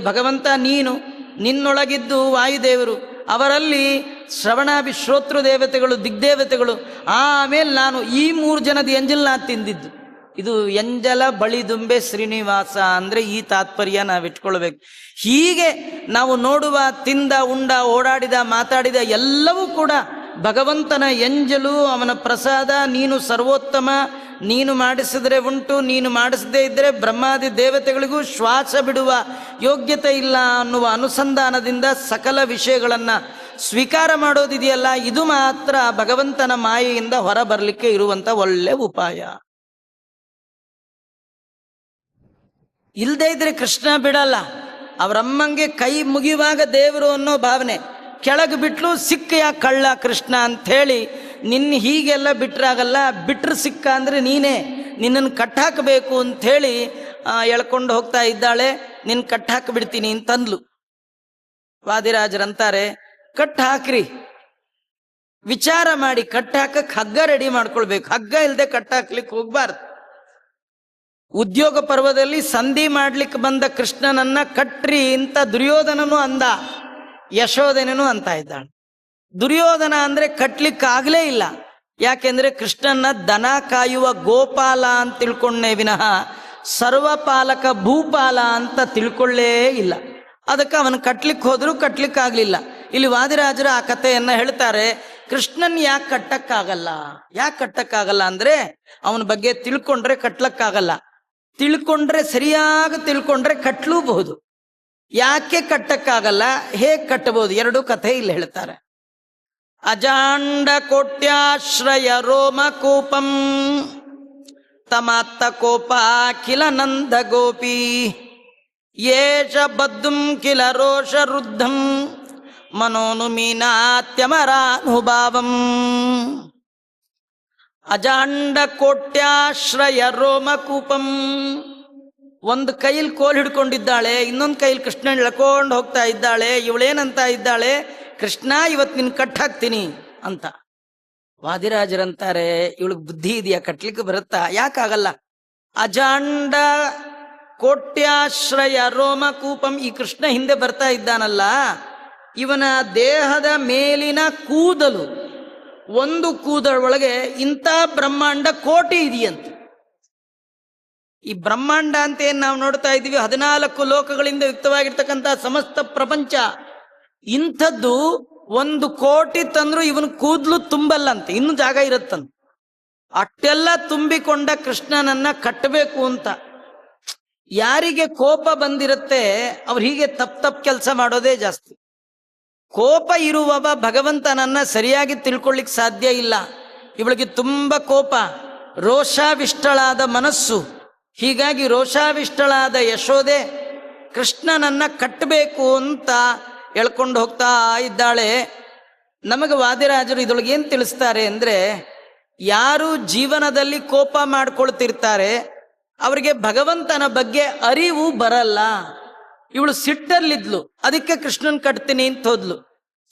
ಭಗವಂತ ನೀನು, ನಿನ್ನೊಳಗಿದ್ದು ವಾಯುದೇವರು, ಅವರಲ್ಲಿ ಶ್ರವಣಾಭಿ ಶ್ರೋತೃ ದೇವತೆಗಳು, ದಿಗ್ದೇವತೆಗಳು, ಆಮೇಲೆ ನಾನು. ಈ 3 ಜನದ ಎಂಜಲ್ ನಾನು ತಿಂದಿದ್ದು. ಇದು ಎಂಜಲ ಬಳಿದುಂಬೆ ಶ್ರೀನಿವಾಸ ಅಂದ್ರೆ ಈ ತಾತ್ಪರ್ಯ ನಾವಿಟ್ಕೊಳ್ಬೇಕು. ಹೀಗೆ ನಾವು ನೋಡುವ, ತಿಂದ, ಉಂಡ, ಓಡಾಡಿದ, ಮಾತಾಡಿದ ಎಲ್ಲವೂ ಕೂಡ ಭಗವಂತನ ಎಂಜಲು, ಅವನ ಪ್ರಸಾದ. ನೀನು ಸರ್ವೋತ್ತಮ, ನೀನು ಮಾಡಿಸಿದ್ರೆ ಉಂಟು, ನೀನು ಮಾಡಿಸದೇ ಇದ್ದರೆ ಬ್ರಹ್ಮಾದಿ ದೇವತೆಗಳಿಗೂ ಶ್ವಾಸ ಬಿಡುವ ಯೋಗ್ಯತೆ ಇಲ್ಲ ಅನ್ನುವ ಅನುಸಂಧಾನದಿಂದ ಸಕಲ ವಿಷಯಗಳನ್ನು ಸ್ವೀಕಾರ ಮಾಡೋದಿದೆಯಲ್ಲ, ಇದು ಮಾತ್ರ ಭಗವಂತನ ಮಾಯೆಯಿಂದ ಹೊರ ಬರಲಿಕ್ಕೆ ಇರುವಂಥ ಒಳ್ಳೆ ಉಪಾಯ. ಇಲ್ಲದೇ ಇದ್ರೆ ಕೃಷ್ಣ ಬಿಡಲ್ಲ. ಅವರಮ್ಮಂಗೆ ಕೈ ಮುಗಿಯುವಾಗ ದೇವರು ಅನ್ನೋ ಭಾವನೆ, ಕೆಳಗೆ ಬಿಟ್ಲು ಸಿಕ್ಕ ಯಾಕೆ ಕಳ್ಳ ಕೃಷ್ಣ ಅಂಥೇಳಿ ನಿನ್ನ ಹೀಗೆಲ್ಲ ಬಿಟ್ರಾಗಲ್ಲ, ಬಿಟ್ರೆ ಸಿಕ್ಕ ಅಂದರೆ ನೀನೇ, ನಿನ್ನನ್ನು ಕಟ್ಟಾಕಬೇಕು ಅಂಥೇಳಿ ಎಳ್ಕೊಂಡು ಹೋಗ್ತಾ ಇದ್ದಾಳೆ. ನಿನ್ನ ಕಟ್ಟಾಕಿ ಬಿಡ್ತೀನಿ ಅಂತಂದ್ಲು. ವಾದಿರಾಜರಂತಾರೆ, ಕಟ್ ಹಾಕ್ರಿ, ವಿಚಾರ ಮಾಡಿ ಕಟ್ಟಾಕಕ್ಕೆ ಹಗ್ಗ ರೆಡಿ ಮಾಡ್ಕೊಳ್ಬೇಕು. ಹಗ್ಗ ಇಲ್ಲದೆ ಕಟ್ಟಾಕ್ಲಿಕ್ಕೆ ಹೋಗ್ಬಾರ್ದು. ಉದ್ಯೋಗ ಪರ್ವದಲ್ಲಿ ಸಂಧಿ ಮಾಡ್ಲಿಕ್ಕೆ ಬಂದ ಕೃಷ್ಣನನ್ನ ಕಟ್ರಿ ಅಂತ ದುರ್ಯೋಧನನು ಅಂದ, ಯಶೋಧನನು ಅಂತ ಇದ್ದಾಳೆ. ದುರ್ಯೋಧನ ಅಂದ್ರೆ ಕಟ್ಲಿಕ್ಕಾಗಲೇ ಇಲ್ಲ. ಯಾಕೆಂದ್ರೆ ಕೃಷ್ಣನ ದನ ಕಾಯುವ ಗೋಪಾಲ ಅಂತ ತಿಳ್ಕೊಂಡೇ ವಿನಃ ಸರ್ವಪಾಲಕ ಭೂಪಾಲ ಅಂತ ತಿಳ್ಕೊಳ್ಳೇ ಇಲ್ಲ. ಅದಕ್ಕೆ ಅವನು ಕಟ್ಲಿಕ್ಕೆ ಹೋದ್ರೂ ಕಟ್ಲಿಕ್ಕಾಗ್ಲಿಲ್ಲ. ಇಲ್ಲಿ ವಾದಿರಾಜರು ಆ ಕಥೆಯನ್ನ ಹೇಳ್ತಾರೆ. ಕೃಷ್ಣನ್ ಯಾಕೆ ಕಟ್ಟಕ್ಕಾಗಲ್ಲ? ಯಾಕೆ ಕಟ್ಟಕ್ಕಾಗಲ್ಲ ಅಂದ್ರೆ ಅವನ ಬಗ್ಗೆ ತಿಳ್ಕೊಂಡ್ರೆ ಕಟ್ಲಕ್ಕಾಗಲ್ಲ, ತಿಳ್ಕೊಂಡ್ರೆ ಸರಿಯಾಗಿ ತಿಳ್ಕೊಂಡ್ರೆ ಕಟ್ಲೂಬಹುದು. ಯಾಕೆ ಕಟ್ಟಕ್ಕಾಗಲ್ಲ, ಹೇಗೆ ಕಟ್ಟಬಹುದು? ಎರಡು ಕಥೆ ಇಲ್ಲಿ ಹೇಳ್ತಾರೆ. ಅಜಾಂಡ ಕೋಟ್ಯಾಶ್ರಯ ರೋಮಕೂಪಂ ತಮಾತ್ತ ಕೋಪ ಕಿಲ ನಂದ ಗೋಪಿ ಯೇಷ ಬದ್ಧುಂ ಕಿಲ ರೋಷ ರುದ್ಧಂ ಮನೋನುಮೀನಾತ್ಯಮರಾನುಭಾವಂ. ಅಜಾಂಡ ಕೋಟ್ಯಾಶ್ರಯ ರೋಮಕೂಪಂ. ಒಂದು ಕೈಲಿ ಕೋಲ್ ಹಿಡ್ಕೊಂಡಿದ್ದಾಳೆ, ಇನ್ನೊಂದು ಕೈಲಿ ಕೃಷ್ಣ ಎಳ್ಕೊಂಡು ಹೋಗ್ತಾ ಇದ್ದಾಳೆ. ಇವಳೇನಂತ ಇದ್ದಾಳೆ, ಕೃಷ್ಣ ಇವತ್ತು ನಿನ್ ಕಟ್ ಹಾಕ್ತೀನಿ ಅಂತ. ವಾದಿರಾಜರಂತಾರೆ, ಇವಳಿಗೆ ಬುದ್ಧಿ ಇದೆಯಾ? ಕಟ್ಲಿಕ್ಕೆ ಬರುತ್ತಾ? ಯಾಕಾಗಲ್ಲ? ಅಜಾಂಡ ಕೋಟ್ಯಾಶ್ರಯ ರೋಮಕೂಪಂ. ಈ ಕೃಷ್ಣ ಹಿಂದೆ ಬರ್ತಾ ಇದ್ದಾನಲ್ಲ, ಇವನ ದೇಹದ ಮೇಲಿನ ಕೂದಲು, ಒಂದು ಕೂದಲೊಳಗೆ ಇಂಥ ಬ್ರಹ್ಮಾಂಡ ಕೋಟಿ ಇದೆಯಂತೆ. ಈ ಬ್ರಹ್ಮಾಂಡ ಅಂತ ಏನ್ ನಾವು ನೋಡ್ತಾ ಇದ್ದೀವಿ, 14 ಲೋಕಗಳಿಂದ ಯುಕ್ತವಾಗಿರ್ತಕ್ಕಂಥ ಸಮಸ್ತ ಪ್ರಪಂಚ, ಇಂಥದ್ದು 1 ಕೋಟಿ ತಂದ್ರು ಇವನು ಕೂದಲು ತುಂಬಲ್ಲಂತೆ, ಇನ್ನು ಜಾಗ ಇರುತ್ತಂತೆ. ಅಷ್ಟೆಲ್ಲ ತುಂಬಿಕೊಂಡ ಕೃಷ್ಣನನ್ನ ಕಟ್ಟಬೇಕು ಅಂತ. ಯಾರಿಗೆ ಕೋಪ ಬಂದಿರುತ್ತೆ ಅವ್ರು ಹೀಗೆ ತಪ್ಪು ಕೆಲಸ ಮಾಡೋದೇ ಜಾಸ್ತಿ. ಕೋಪ ಇರುವವ ಭಗವಂತನನ್ನ ಸರಿಯಾಗಿ ತಿಳ್ಕೊಳ್ಳಿಕ್ ಸಾಧ್ಯ ಇಲ್ಲ. ಇವಳಿಗೆ ತುಂಬ ಕೋಪ, ರೋಷಾವಿಷ್ಟಳಾದ ಮನಸ್ಸು. ಹೀಗಾಗಿ ರೋಷಾವಿಷ್ಟಳಾದ ಯಶೋದೆ ಕೃಷ್ಣನನ್ನ ಕಟ್ಟಬೇಕು ಅಂತ ಎಳ್ಕೊಂಡು ಹೋಗ್ತಾ ಇದ್ದಾಳೆ. ನಮಗೆ ವಾದಿರಾಜರು ಇದರೊಳಗೆ ಏನು ತಿಳಿಸ್ತಾರೆ ಅಂದ್ರೆ, ಯಾರು ಜೀವನದಲ್ಲಿ ಕೋಪ ಮಾಡ್ಕೊಳ್ತಿರ್ತಾರೆ ಅವರಿಗೆ ಭಗವಂತನ ಬಗ್ಗೆ ಅರಿವು ಬರಲ್ಲ. ಇವಳು ಸಿಟ್ಟಲ್ಲಿದ್ಲು, ಅದಕ್ಕೆ ಕೃಷ್ಣನ್ ಕಟ್ತೀನಿ ಅಂತ ಹೋದ್ಲು.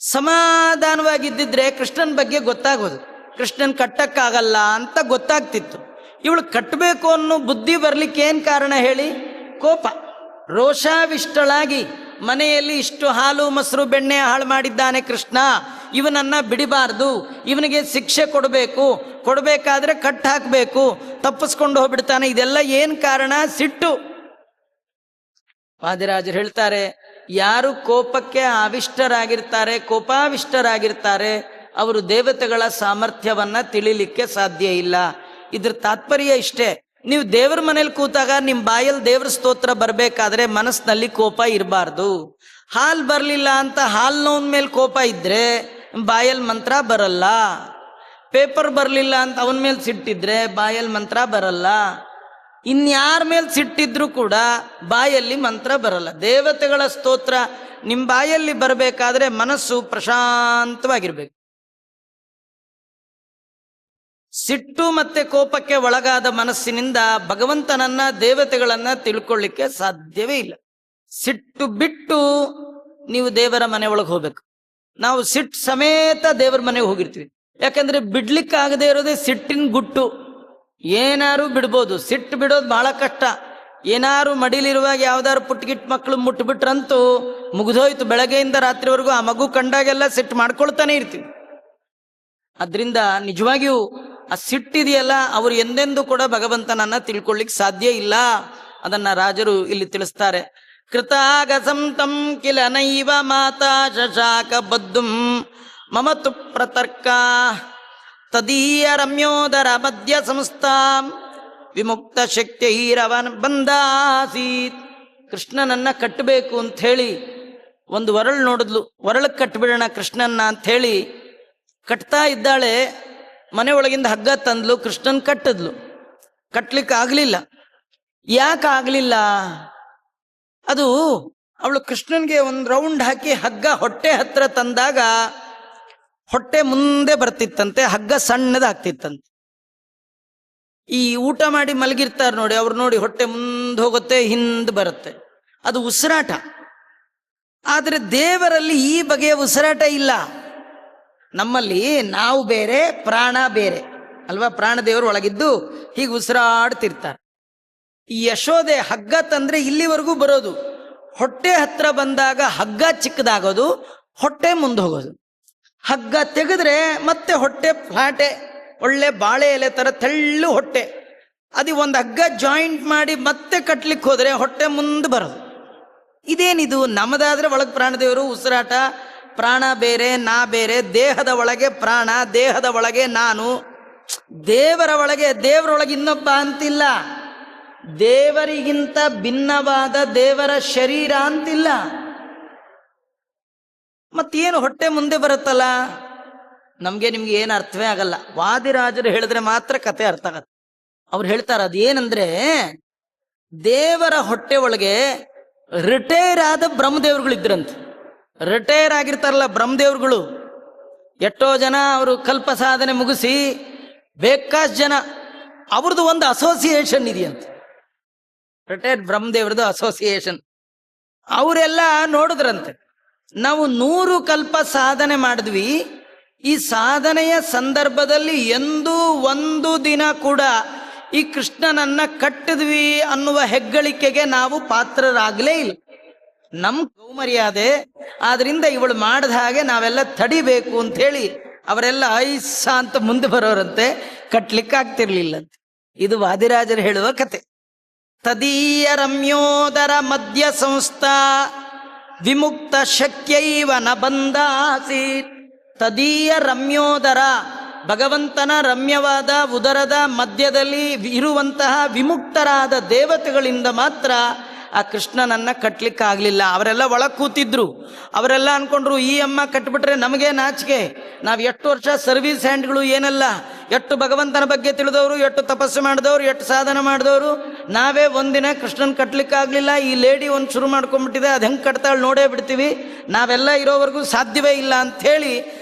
ಸಮಾಧಾನವಾಗಿದ್ದಿದ್ರೆ ಕೃಷ್ಣನ್ ಬಗ್ಗೆ ಗೊತ್ತಾಗೋದು, ಕೃಷ್ಣನ್ ಕಟ್ಟಕ್ಕಾಗಲ್ಲ ಅಂತ ಗೊತ್ತಾಗ್ತಿತ್ತು. ಇವಳು ಕಟ್ಟಬೇಕು ಅನ್ನೋ ಬುದ್ಧಿ ಬರ್ಲಿಕ್ಕೆ ಏನ್ ಕಾರಣ ಹೇಳಿ? ಕೋಪ. ರೋಷಾವಿಷ್ಟಳಾಗಿ ಮನೆಯಲ್ಲಿ ಇಷ್ಟು ಹಾಲು ಮೊಸರು ಬೆಣ್ಣೆ ಹಾಳು ಮಾಡಿದ್ದಾನೆ ಕೃಷ್ಣ, ಇವನನ್ನ ಬಿಡಬಾರ್ದು, ಇವನಿಗೆ ಶಿಕ್ಷೆ ಕೊಡಬೇಕಾದ್ರೆ ಕಟ್ ಹಾಕಬೇಕು, ತಪ್ಪಿಸ್ಕೊಂಡು ಹೋಗ್ಬಿಡ್ತಾನೆ. ಇದೆಲ್ಲ ಏನ್ ಕಾರಣ? ಸಿಟ್ಟು. ವಾದಿರಾಜರು ಹೇಳ್ತಾರೆ, ಯಾರು ಕೋಪಕ್ಕೆ ಆವಿಷ್ಟರಾಗಿರ್ತಾರೆ, ಕೋಪಾವಿಷ್ಟರಾಗಿರ್ತಾರೆ, ಅವರು ದೇವತೆಗಳ ಸಾಮರ್ಥ್ಯವನ್ನ ತಿಳಿಲಿಕ್ಕೆ ಸಾಧ್ಯ ಇಲ್ಲ. ಇದ್ರ ತಾತ್ಪರ್ಯ ಇಷ್ಟೇ, ನೀವು ದೇವ್ರ ಮನೇಲಿ ಕೂತಾಗ ನಿಮ್ಮ ಬಾಯಲ್ಲಿ ದೇವ್ರ ಸ್ತೋತ್ರ ಬರ್ಬೇಕಾದ್ರೆ ಮನಸ್ಸಿನಲ್ಲಿ ಕೋಪ ಇರಬಾರ್ದು. ಹಾಲ್ ಬರ್ಲಿಲ್ಲ ಅಂತ ಹಾಲ್ನವನ್ ಮೇಲೆ ಕೋಪ ಇದ್ರೆ ಬಾಯಲ್ಲಿ ಮಂತ್ರ ಬರಲ್ಲ. ಪೇಪರ್ ಬರ್ಲಿಲ್ಲ ಅಂತ ಅವನ ಮೇಲೆ ಸಿಟ್ಟಿದ್ರೆ ಬಾಯಲ್ಲಿ ಮಂತ್ರ ಬರಲ್ಲ. ಇನ್ಯಾರ ಮೇಲೆ ಸಿಟ್ಟಿದ್ರು ಕೂಡ ಬಾಯಲ್ಲಿ ಮಂತ್ರ ಬರಲ್ಲ. ದೇವತೆಗಳ ಸ್ತೋತ್ರ ನಿಮ್ಮ ಬಾಯಲ್ಲಿ ಬರಬೇಕಾದ್ರೆ ಮನಸ್ಸು ಪ್ರಶಾಂತವಾಗಿರ್ಬೇಕು. ಸಿಟ್ಟು ಮತ್ತೆ ಕೋಪಕ್ಕೆ ಒಳಗಾದ ಮನಸ್ಸಿನಿಂದ ಭಗವಂತನನ್ನ ದೇವತೆಗಳನ್ನ ತಿಳ್ಕೊಳ್ಳಿಕ್ಕೆ ಸಾಧ್ಯವೇ ಇಲ್ಲ. ಸಿಟ್ಟು ಬಿಟ್ಟು ನೀವು ದೇವರ ಮನೆ ಒಳಗೆ ಹೋಗ್ಬೇಕು. ನಾವು ಸಿಟ್ಟು ಸಮೇತ ದೇವರ ಮನೆಗೆ ಹೋಗಿರ್ತೀವಿ. ಯಾಕಂದ್ರೆ ಬಿಡ್ಲಿಕ್ಕಾಗದೇ ಇರೋದೇ ಸಿಟ್ಟಿನ ಗುಟ್ಟು. ಏನಾರು ಬಿಡ್ಬೋದು, ಸಿಟ್ಟು ಬಿಡೋದು ಬಹಳ ಕಷ್ಟ. ಏನಾರು ಮಡಿಲಿರುವಾಗ ಯಾವ್ದಾರು ಪುಟ್ಟಗಿಟ್ಟು ಮಕ್ಕಳು ಮುಟ್ಬಿಟ್ರಂತೂ ಮುಗಿದೋಯ್ತು. ಬೆಳಗ್ಗೆಯಿಂದ ರಾತ್ರಿವರೆಗೂ ಆ ಮಗು ಕಂಡಾಗೆಲ್ಲ ಸಿಟ್ಟು ಮಾಡ್ಕೊಳ್ತಾನೆ ಇರ್ತೀವಿ. ಅದರಿಂದ ನಿಜವಾಗಿಯೂ ಆ ಸಿಟ್ಟಿದೆಯಲ್ಲ, ಅವರು ಎಂದೆಂದೂ ಕೂಡ ಭಗವಂತನನ್ನ ತಿಳ್ಕೊಳ್ಳಿಕ್ ಸಾಧ್ಯ ಇಲ್ಲ. ಅದನ್ನ ರಾಜರು ಇಲ್ಲಿ ತಿಳಿಸ್ತಾರೆ. ಕೃತಾಗಸಂತಂ ಕಿಲ ನೈವ ಮಾತಾ ಶಶಾಕ ಬದ್ದುಂ ಮಮ ತು ಪ್ರತರ್ಕ ತದೀಯ ರಮ್ಯೋದರ ಮಧ್ಯ ಸಂಸ್ಥಾಂ ವಿಮುಕ್ತ ಶಕ್ತಿರವನ್ ಬಂದಾಸೀತ್. ಕೃಷ್ಣನನ್ನ ಕಟ್ಟಬೇಕು ಅಂತ ಹೇಳಿ ಒಂದು ಒರಳು ನೋಡಿದ್ಲು. ಒರಳಕ್ಕೆ ಕಟ್ಬಿಡೋಣ ಕೃಷ್ಣನ್ನ ಅಂತ ಹೇಳಿ ಕಟ್ತಾ ಇದ್ದಾಳೆ. ಮನೆ ಒಳಗಿಂದ ಹಗ್ಗ ತಂದ್ಲು, ಕೃಷ್ಣನ್ ಕಟ್ಟಿದ್ಲು. ಕಟ್ಲಿಕ್ಕೆ ಆಗ್ಲಿಲ್ಲ. ಯಾಕೆ ಆಗ್ಲಿಲ್ಲ? ಅದು ಅವಳು ಕೃಷ್ಣನ್ಗೆ ಒಂದು ರೌಂಡ್ ಹಾಕಿ ಹಗ್ಗ ಹೊಟ್ಟೆ ಹತ್ರ ತಂದಾಗ ಹೊಟ್ಟೆ ಮುಂದೆ ಬರ್ತಿತ್ತಂತೆ, ಹಗ್ಗ ಸಣ್ಣದಾಗ್ತಿತ್ತಂತೆ. ಈ ಊಟ ಮಾಡಿ ಮಲಗಿರ್ತಾರೆ ನೋಡಿ, ಅವ್ರು ನೋಡಿ ಹೊಟ್ಟೆ ಮುಂದೆ ಹೋಗುತ್ತೆ, ಹಿಂದೆ ಬರುತ್ತೆ, ಅದು ಉಸಿರಾಟ. ಆದರೆ ದೇವರಲ್ಲಿ ಈ ಬಗೆಯ ಉಸಿರಾಟ ಇಲ್ಲ. ನಮ್ಮಲ್ಲಿ ನಾವು ಬೇರೆ, ಪ್ರಾಣ ಬೇರೆ ಅಲ್ವಾ? ಪ್ರಾಣ ದೇವರು ಒಳಗಿದ್ದು ಹೀಗೆ ಉಸಿರಾಡ್ತಿರ್ತಾರೆ. ಈ ಯಶೋದೆ ಹಗ್ಗ ತಂದ್ರೆ ಇಲ್ಲಿವರೆಗೂ ಬರೋದು, ಹೊಟ್ಟೆ ಹತ್ರ ಬಂದಾಗ ಹಗ್ಗ ಚಿಕ್ಕದಾಗೋದು, ಹೊಟ್ಟೆ ಮುಂದೆ ಹೋಗೋದು. ಹಗ್ಗ ತೆಗೆದ್ರೆ ಮತ್ತೆ ಹೊಟ್ಟೆ ಫ್ಲಾಟೆ, ಒಳ್ಳೆ ಬಾಳೆ ಎಲೆ ತರ ತೆಳ್ಳು ಹೊಟ್ಟೆ. ಅದು ಒಂದು ಹಗ್ಗ ಜಾಯಿಂಟ್ ಮಾಡಿ ಮತ್ತೆ ಕಟ್ಲಿಕ್ಕೆ ಹೋದ್ರೆ ಹೊಟ್ಟೆ ಮುಂದೆ ಬರೋದು. ಇದೇನಿದು? ನಮ್ಮದಾದ್ರೆ ಒಳಗೆ ಪ್ರಾಣದೇವರು ಉಸಿರಾಟ, ಪ್ರಾಣ ಬೇರೆ ನಾ ಬೇರೆ. ದೇಹದ ಒಳಗೆ ಪ್ರಾಣ, ದೇಹದ ಒಳಗೆ ನಾನು. ದೇವರ ಒಳಗೆ, ದೇವರೊಳಗೆ ಇನ್ನೊಬ್ಬ ಅಂತಿಲ್ಲ. ದೇವರಿಗಿಂತ ಭಿನ್ನವಾದ ದೇವರ ಶರೀರ ಅಂತಿಲ್ಲ. ಮತ್ತೇನು ಹೊಟ್ಟೆ ಮುಂದೆ ಬರುತ್ತಲ್ಲ? ನಮ್ಗೆ ನಿಮ್ಗೆ ಏನು ಅರ್ಥವೇ ಆಗಲ್ಲ. ವಾದಿರಾಜರು ಹೇಳಿದ್ರೆ ಮಾತ್ರ ಕತೆ ಅರ್ಥ ಆಗತ್ತೆ. ಅವ್ರು ಹೇಳ್ತಾರ ಅದೇನಂದ್ರೆ, ದೇವರ ಹೊಟ್ಟೆ ಒಳಗೆ ರಿಟೈರ್ ಆದ ಬ್ರಹ್ಮದೇವ್ರುಗಳು ಇದ್ರಂತೆ. ರಿಟೈರ್ ಆಗಿರ್ತಾರಲ್ಲ ಬ್ರಹ್ಮದೇವ್ರುಗಳು, ಎಷ್ಟೋ ಜನ ಅವರು ಕಲ್ಪ ಸಾಧನೆ ಮುಗಿಸಿ ಬೇಕಾಷ್ಟು ಜನ, ಅವ್ರದ್ದು ಒಂದು ಅಸೋಸಿಯೇಷನ್ ಇದೆಯಂತೆ, ರಿಟೈರ್ಡ್ ಬ್ರಹ್ಮದೇವ್ರದ್ದು ಅಸೋಸಿಯೇಷನ್. ಅವರೆಲ್ಲ ನೋಡಿದ್ರಂತೆ, ನಾವು 100 ಕಲ್ಪ ಸಾಧನೆ ಮಾಡಿದ್ವಿ, ಈ ಸಾಧನೆಯ ಸಂದರ್ಭದಲ್ಲಿ ಎಂದೂ ಒಂದು ದಿನ ಕೂಡ ಈ ಕೃಷ್ಣನನ್ನ ಕಟ್ಟಿದ್ವಿ ಅನ್ನುವ ಹೆಗ್ಗಳಿಕೆಗೆ ನಾವು ಪಾತ್ರರಾಗಲೇ ಇಲ್ಲ. ನಮ್ ಗೌಮರ್ಯಾದೆ, ಆದ್ರಿಂದ ಇವಳು ಮಾಡಿದ ಹಾಗೆ ನಾವೆಲ್ಲ ತಡಿಬೇಕು ಅಂತ ಹೇಳಿ ಅವರೆಲ್ಲ ಐಸ ಅಂತ ಮುಂದೆ ಬರೋರಂತೆ, ಕಟ್ಲಿಕ್ಕಾಗ್ತಿರ್ಲಿಲ್ಲಂತೆ. ಇದು ವಾದಿರಾಜರು ಹೇಳುವ ಕತೆ. ತದೀಯ ರಮ್ಯೋದರ ಮಧ್ಯ ಸಂಸ್ಥಾ ವಿಮುಕ್ತ ಶಕ್ಯೈವ ನ ಬಂದಾಸೀತ್. ತದೀಯ ರಮ್ಯೋದರ, ಭಗವಂತನ ರಮ್ಯವಾದ ಉದರದ ಮಧ್ಯದಲ್ಲಿ ಇರುವಂತಹ ವಿಮುಕ್ತರಾದ ದೇವತೆಗಳಿಂದ ಮಾತ್ರ ಆ ಕೃಷ್ಣನನ್ನ ಕಟ್ಲಿಕ್ಕಾಗ್ಲಿಲ್ಲ. ಅವರೆಲ್ಲ ಒಳಗೆ ಕೂತಿದ್ರು. ಅವರೆಲ್ಲ ಅನ್ಕೊಂಡ್ರು, ಈ ಅಮ್ಮ ಕಟ್ಬಿಟ್ರೆ ನಮಗೆ ನಾಚಿಕೆ, ನಾವು ಎಷ್ಟು ವರ್ಷ ಸರ್ವಿಸ್ ಹ್ಯಾಂಡ್ಗಳು ಏನೆಲ್ಲ, ಎಷ್ಟು ಭಗವಂತನ ಬಗ್ಗೆ ತಿಳಿದವರು, ಎಷ್ಟು ತಪಸ್ಸು ಮಾಡಿದವರು, ಎಷ್ಟು ಸಾಧನೆ ಮಾಡಿದವರು, ನಾವೇ ಒಂದಿನ ಕೃಷ್ಣನ್ ಕಟ್ಲಿಕ್ಕಾಗ್ಲಿಲ್ಲ. ಈ ಲೇಡಿ ಒಂದು ಶುರು ಮಾಡ್ಕೊಂಡ್ಬಿಟ್ಟಿದೆ, ಅದು ಹೆಂಗೆ ಕಟ್ತಾಳೆ ನೋಡೇ ಬಿಡ್ತೀವಿ, ನಾವೆಲ್ಲ ಇರೋವರೆಗೂ ಸಾಧ್ಯವೇ ಇಲ್ಲ ಅಂಥೇಳಿ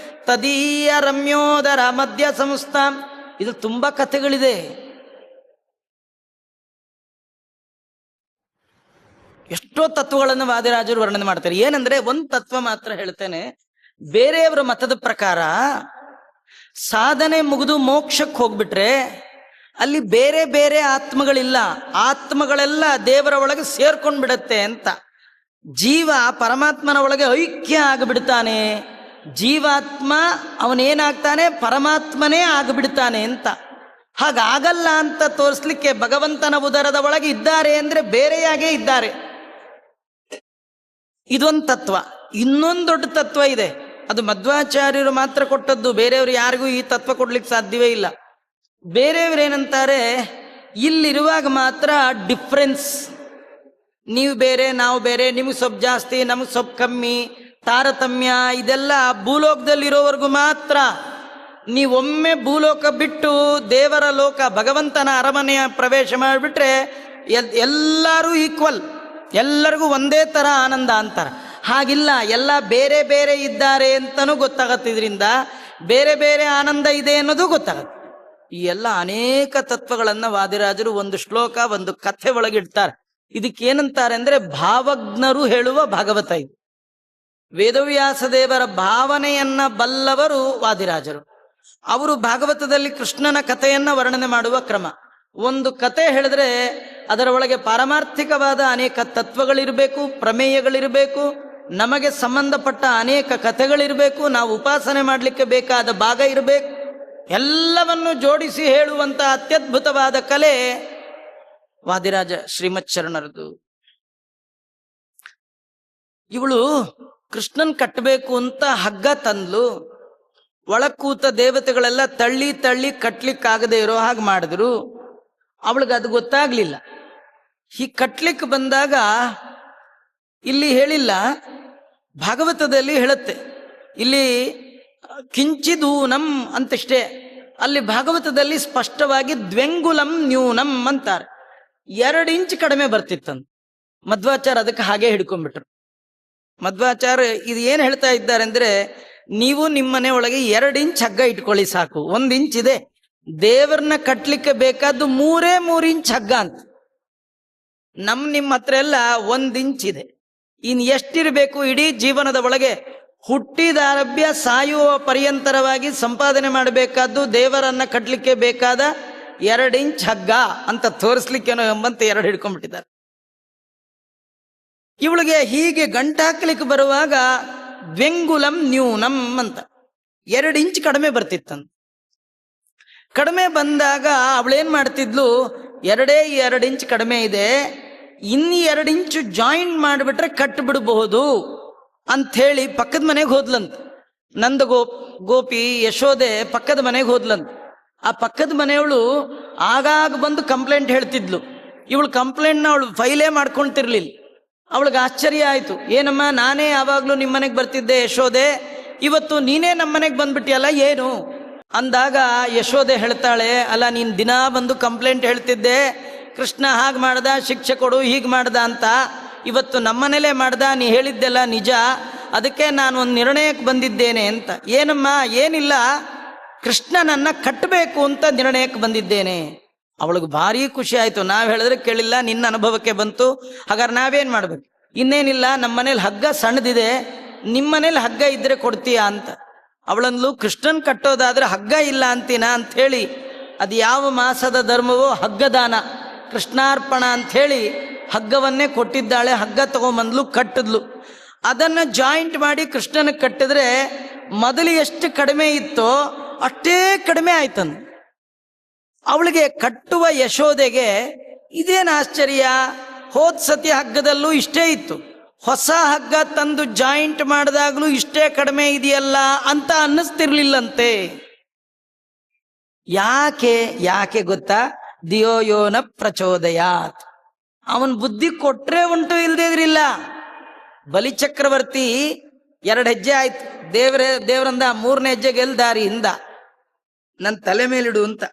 ತದೀಯ ರಮ್ಯೋದರ ಮಧ್ಯ ಸಂಸ್ಥಾ. ಇದು ತುಂಬಾ ಕಥೆಗಳಿದೆ. ಎಷ್ಟೋ ತತ್ವಗಳನ್ನು ವಾದಿರಾಜರು ವರ್ಣನೆ ಮಾಡ್ತಾರೆ. ಏನಂದ್ರೆ ಒಂದು ತತ್ವ ಮಾತ್ರ ಹೇಳ್ತೇನೆ. ಬೇರೆಯವರ ಮತದ ಪ್ರಕಾರ ಸಾಧನೆ ಮುಗಿದು ಮೋಕ್ಷಕ್ಕೆ ಹೋಗ್ಬಿಟ್ರೆ ಅಲ್ಲಿ ಬೇರೆ ಬೇರೆ ಆತ್ಮಗಳಿಲ್ಲ, ಆತ್ಮಗಳೆಲ್ಲ ದೇವರ ಒಳಗೆ ಸೇರ್ಕೊಂಡ್ ಬಿಡತ್ತೆ ಅಂತ. ಜೀವ ಪರಮಾತ್ಮನ ಒಳಗೆ ಐಕ್ಯ ಆಗಿಬಿಡ್ತಾನೆ, ಜೀವಾತ್ಮ ಅವನೇನಾಗ್ತಾನೆ, ಪರಮಾತ್ಮನೇ ಆಗಿಬಿಡ್ತಾನೆ ಅಂತ. ಹಾಗಾಗಲ್ಲ ಅಂತ ತೋರಿಸ್ಲಿಕ್ಕೆ ಭಗವಂತನ ಉದರದ ಒಳಗೆ ಇದ್ದಾರೆ ಅಂದ್ರೆ ಬೇರೆಯಾಗೇ ಇದ್ದಾರೆ. ಇದೊಂದು ತತ್ವ. ಇನ್ನೊಂದು ದೊಡ್ಡ ತತ್ವ ಇದೆ, ಅದು ಮಧ್ವಾಚಾರ್ಯರು ಮಾತ್ರ ಕೊಟ್ಟದ್ದು, ಬೇರೆಯವರು ಯಾರಿಗೂ ಈ ತತ್ವ ಕೊಡ್ಲಿಕ್ಕೆ ಸಾಧ್ಯವೇ ಇಲ್ಲ. ಬೇರೆಯವರು ಏನಂತಾರೆ, ಇಲ್ಲಿರುವಾಗ ಮಾತ್ರ ಡಿಫ್ರೆನ್ಸ್, ನೀವು ಬೇರೆ ನಾವು ಬೇರೆ, ನಿಮಗೆ ಸ್ವಲ್ಪ ಜಾಸ್ತಿ ನಮಗೆ ಸ್ವಲ್ಪ ಕಮ್ಮಿ, ತಾರತಮ್ಯ, ಇದೆಲ್ಲ ಭೂಲೋಕದಲ್ಲಿರೋವರೆಗೂ ಮಾತ್ರ. ನೀವೊಮ್ಮೆ ಭೂಲೋಕ ಬಿಟ್ಟು ದೇವರ ಲೋಕ ಭಗವಂತನ ಅರಮನೆಯ ಪ್ರವೇಶ ಮಾಡಿಬಿಟ್ರೆ ಎಲ್ಲರೂ ಈಕ್ವಲ್, ಎಲ್ಲರಿಗೂ ಒಂದೇ ತರ ಆನಂದ ಅಂತಾರೆ. ಹಾಗಿಲ್ಲ, ಎಲ್ಲ ಬೇರೆ ಬೇರೆ ಇದ್ದಾರೆ ಅಂತನೂ ಗೊತ್ತಾಗತ್ತೆ. ಇದರಿಂದ ಬೇರೆ ಬೇರೆ ಆನಂದ ಇದೆ ಅನ್ನೋದು ಗೊತ್ತಾಗತ್ತೆ. ಈ ಎಲ್ಲ ಅನೇಕ ತತ್ವಗಳನ್ನ ವಾದಿರಾಜರು ಒಂದು ಶ್ಲೋಕ, ಒಂದು ಕಥೆ ಒಳಗಿಡ್ತಾರೆ. ಇದಕ್ಕೇನಂತಾರೆ ಅಂದ್ರೆ ಭಾವಜ್ಞರು ಹೇಳುವ ಭಾಗವತ ಇದು. ವೇದವ್ಯಾಸ ದೇವರ ಭಾವನೆಯನ್ನ ಬಲ್ಲವರು ವಾದಿರಾಜರು. ಅವರು ಭಾಗವತದಲ್ಲಿ ಕೃಷ್ಣನ ಕಥೆಯನ್ನ ವರ್ಣನೆ ಮಾಡುವ ಕ್ರಮ. ಒಂದು ಕತೆ ಹೇಳಿದ್ರೆ ಅದರ ಒಳಗೆ ಪಾರಮಾರ್ಥಿಕವಾದ ಅನೇಕ ತತ್ವಗಳಿರಬೇಕು, ಪ್ರಮೇಯಗಳಿರಬೇಕು, ನಮಗೆ ಸಂಬಂಧಪಟ್ಟ ಅನೇಕ ಕಥೆಗಳಿರಬೇಕು, ನಾವು ಉಪಾಸನೆ ಮಾಡಲಿಕ್ಕೆ ಬೇಕಾದ ಭಾಗ ಇರಬೇಕು. ಎಲ್ಲವನ್ನು ಜೋಡಿಸಿ ಹೇಳುವಂತ ಅತ್ಯದ್ಭುತವಾದ ಕಲೆ ವಾದಿರಾಜ ಶ್ರೀಮತ್ ಶರಣರದು. ಇವಳು ಕೃಷ್ಣನ್ ಕಟ್ಟಬೇಕು ಅಂತ ಹಗ್ಗ ತಂದ್ಲು. ಒಳಕೂತ ದೇವತೆಗಳೆಲ್ಲ ತಳ್ಳಿ ತಳ್ಳಿ ಕಟ್ಲಿಕ್ಕಾಗದೇ ಇರೋ ಹಾಗೆ ಮಾಡಿದ್ರು. ಅವಳಿಗೆ ಅದು ಗೊತ್ತಾಗ್ಲಿಲ್ಲ. ಈ ಕಟ್ಲಿಕ್ಕೆ ಬಂದಾಗ ಇಲ್ಲಿ ಹೇಳಿಲ್ಲ, ಭಾಗವತದಲ್ಲಿ ಹೇಳುತ್ತೆ. ಇಲ್ಲಿ ಕಿಂಚಿದೂನಂ ಅಂತಷ್ಟೇ, ಅಲ್ಲಿ ಭಾಗವತದಲ್ಲಿ ಸ್ಪಷ್ಟವಾಗಿ ದ್ವೆಂಗುಲಂ ನ್ಯೂನಂ ಅಂತಾರೆ. 2 ಇಂಚ್ ಕಡಿಮೆ ಬರ್ತಿತ್ತಂತ. ಮಧ್ವಾಚಾರ್ಯ ಅದಕ್ಕೆ ಹಾಗೆ ಹಿಡ್ಕೊಂಡ್ಬಿಟ್ರು. ಮಧ್ವಾಚಾರ್ಯ ಇದು ಏನ್ ಹೇಳ್ತಾ ಇದ್ದಾರೆ ಅಂದ್ರೆ, ನೀವು ನಿಮ್ಮನೆ ಒಳಗೆ 2 ಇಂಚ್ ಹಗ್ಗ ಇಟ್ಕೊಳ್ಳಿ ಸಾಕು, 1 ಇಂಚ್ ಇದೆ. ದೇವರನ್ನ ಕಟ್ಲಿಕ್ಕೆ ಬೇಕಾದ್ದು 3 ಇಂಚ್ ಹಗ್ಗ ಅಂತ. ನಿಮ್ಮ ಹತ್ರ ಎಲ್ಲ 1 ಇಂಚ್ ಇದೆ. ಇನ್ ಎಷ್ಟಿರಬೇಕು ಇಡೀ ಜೀವನದ ಒಳಗೆ? ಹುಟ್ಟಿದಾರಭ್ಯ ಸಾಯುವ ಪರ್ಯಂತರವಾಗಿ ಸಂಪಾದನೆ ಮಾಡಬೇಕಾದ್ದು ದೇವರನ್ನ ಕಟ್ಲಿಕ್ಕೆ ಬೇಕಾದ 2 ಇಂಚ್ ಹಗ್ಗ ಅಂತ ತೋರಿಸ್ಲಿಕ್ಕೇನೋ ಎಂಬಂತ 2 ಹಿಡ್ಕೊಂಡ್ಬಿಟ್ಟಿದ್ದಾರೆ. ಇವಳಿಗೆ ಹೀಗೆ ಗಂಟಾಕ್ಲಿಕ್ಕೆ ಬರುವಾಗ ದ್ವೆಂಗುಲಂ ನ್ಯೂನಂ ಅಂತ 2 ಇಂಚ್ ಕಡಿಮೆ ಬರ್ತಿತ್ತಂತ. ಕಡಿಮೆ ಬಂದಾಗ ಅವಳೇನ್ ಮಾಡ್ತಿದ್ಲು, 2 ಇಂಚ್ ಕಡಿಮೆ ಇದೆ, ಇನ್ನು 2 ಇಂಚು ಜಾಯಿಂಟ್ ಮಾಡಿಬಿಟ್ರೆ ಕಟ್ಬಿಡಬಹುದು ಅಂಥೇಳಿ ಪಕ್ಕದ ಮನೆಗೆ ಹೋದ್ಲಂತ. ನಂದ ಗೋಪಿ ಯಶೋದೆ ಪಕ್ಕದ ಮನೆಗೆ ಹೋದ್ಲಂತ. ಆ ಪಕ್ಕದ ಮನೆಯವಳು ಆಗಾಗ ಬಂದು ಕಂಪ್ಲೇಂಟ್ ಹೇಳ್ತಿದ್ಲು. ಇವಳು ಕಂಪ್ಲೇಂಟ್ನ ಅವಳು ಫೈಲೇ ಮಾಡ್ಕೊಂತಿರ್ಲಿಲ್ಲ. ಅವಳಿಗೆ ಆಶ್ಚರ್ಯ ಆಯ್ತು. ಏನಮ್ಮ, ನಾನೇ ಯಾವಾಗ್ಲೂ ನಿಮ್ಮನೆಗೆ ಬರ್ತಿದ್ದೆ ಯಶೋದೆ, ಇವತ್ತು ನೀನೇ ನಮ್ಮನೆಗೆ ಬಂದ್ಬಿಟ್ಟಿಯಲ್ಲ, ಏನು ಅಂದಾಗ ಯಶೋದೆ ಹೇಳ್ತಾಳೆ, ಅಲ್ಲ ನೀನ್ ದಿನಾ ಬಂದು ಕಂಪ್ಲೇಂಟ್ ಹೇಳ್ತಿದ್ದೆ, ಕೃಷ್ಣ ಹಾಗೆ ಮಾಡ್ದ, ಶಿಕ್ಷೆ ಕೊಡು, ಹೀಗೆ ಮಾಡ್ದ ಅಂತ. ಇವತ್ತು ನಮ್ಮನೇಲೇ ಮಾಡ್ದ, ನೀ ಹೇಳಿದ್ದೆಲ್ಲ ನಿಜ, ಅದಕ್ಕೆ ನಾನು ಒಂದು ನಿರ್ಣಯಕ್ಕೆ ಬಂದಿದ್ದೇನೆ ಅಂತ. ಏನಮ್ಮ? ಏನಿಲ್ಲ, ಕೃಷ್ಣನನ್ನ ಕಟ್ಟಬೇಕು ಅಂತ ನಿರ್ಣಯಕ್ಕೆ ಬಂದಿದ್ದೇನೆ. ಅವಳಿಗೆ ಭಾರಿ ಖುಷಿ ಆಯ್ತು. ನಾವ್ ಹೇಳಿದ್ರೆ ಕೇಳಿಲ್ಲ, ನಿನ್ನ ಅನುಭವಕ್ಕೆ ಬಂತು, ಹಾಗಾದ್ರೆ ನಾವೇನ್ ಮಾಡ್ಬೇಕು? ಇನ್ನೇನಿಲ್ಲ, ನಮ್ಮನೇಲಿ ಹಗ್ಗ ಸಣ್ಣದಿದೆ, ನಿಮ್ಮನೇಲಿ ಹಗ್ಗ ಇದ್ರೆ ಕೊಡ್ತೀಯಾ ಅಂತ. ಅವಳಂದ್ಲು, ಕೃಷ್ಣನ್ ಕಟ್ಟೋದಾದ್ರೆ ಹಗ್ಗ ಇಲ್ಲ ಅಂತೀನ ಅಂತ ಹೇಳಿ, ಅದು ಯಾವ ಮಾಸದ ಧರ್ಮವೋ ಹಗ್ಗದಾನ, ಕೃಷ್ಣಾರ್ಪಣ ಅಂತ ಹೇಳಿ ಹಗ್ಗವನ್ನೇ ಕೊಟ್ಟಿದ್ದಾಳೆ. ಹಗ್ಗ ತಗೊಂಬಂದ್ಲು, ಕಟ್ಟಿದ್ಲು. ಅದನ್ನ ಜಾಯಿಂಟ್ ಮಾಡಿ ಕೃಷ್ಣನ ಕಟ್ಟಿದ್ರೆ ಮೊದಲು ಎಷ್ಟು ಕಡಿಮೆ ಇತ್ತೋ ಅಷ್ಟೇ ಕಡಿಮೆ ಆಯ್ತಂದ. ಅವಳಿಗೆ ಕಟ್ಟುವ ಯಶೋದೆಗೆ ಇದೇನು ಆಶ್ಚರ್ಯ, ಹೋದ್ ಸತಿ ಹಗ್ಗದಲ್ಲೂ ಇಷ್ಟೇ ಇತ್ತು, ಹೊಸ ಹಗ್ಗ ತಂದು ಜಾಯಿಂಟ್ ಮಾಡಿದಾಗ್ಲೂ ಇಷ್ಟೇ ಕಡಿಮೆ ಇದೆಯಲ್ಲ ಅಂತ ಅನ್ನಿಸ್ತಿರ್ಲಿಲ್ಲಂತೆ. ಯಾಕೆ ಗೊತ್ತಾ? ದಿಯೋಯೋನ ಪ್ರಚೋದಯಾತ್. ಅವನ್ ಬುದ್ಧಿ ಕೊಟ್ರೆ ಉಂಟು, ಇಲ್ದೇ ಇದ್ರಿಲ್ಲ. ಬಲಿಚಕ್ರವರ್ತಿ 2 ಹೆಜ್ಜೆ ಆಯ್ತು, ದೇವರಂದ 3ನೇ ಹೆಜ್ಜೆಗೆ ಎಲ್ ದಾರಿಯಿಂದ ನನ್ನ ತಲೆ ಮೇಲಿಡು ಅಂತ.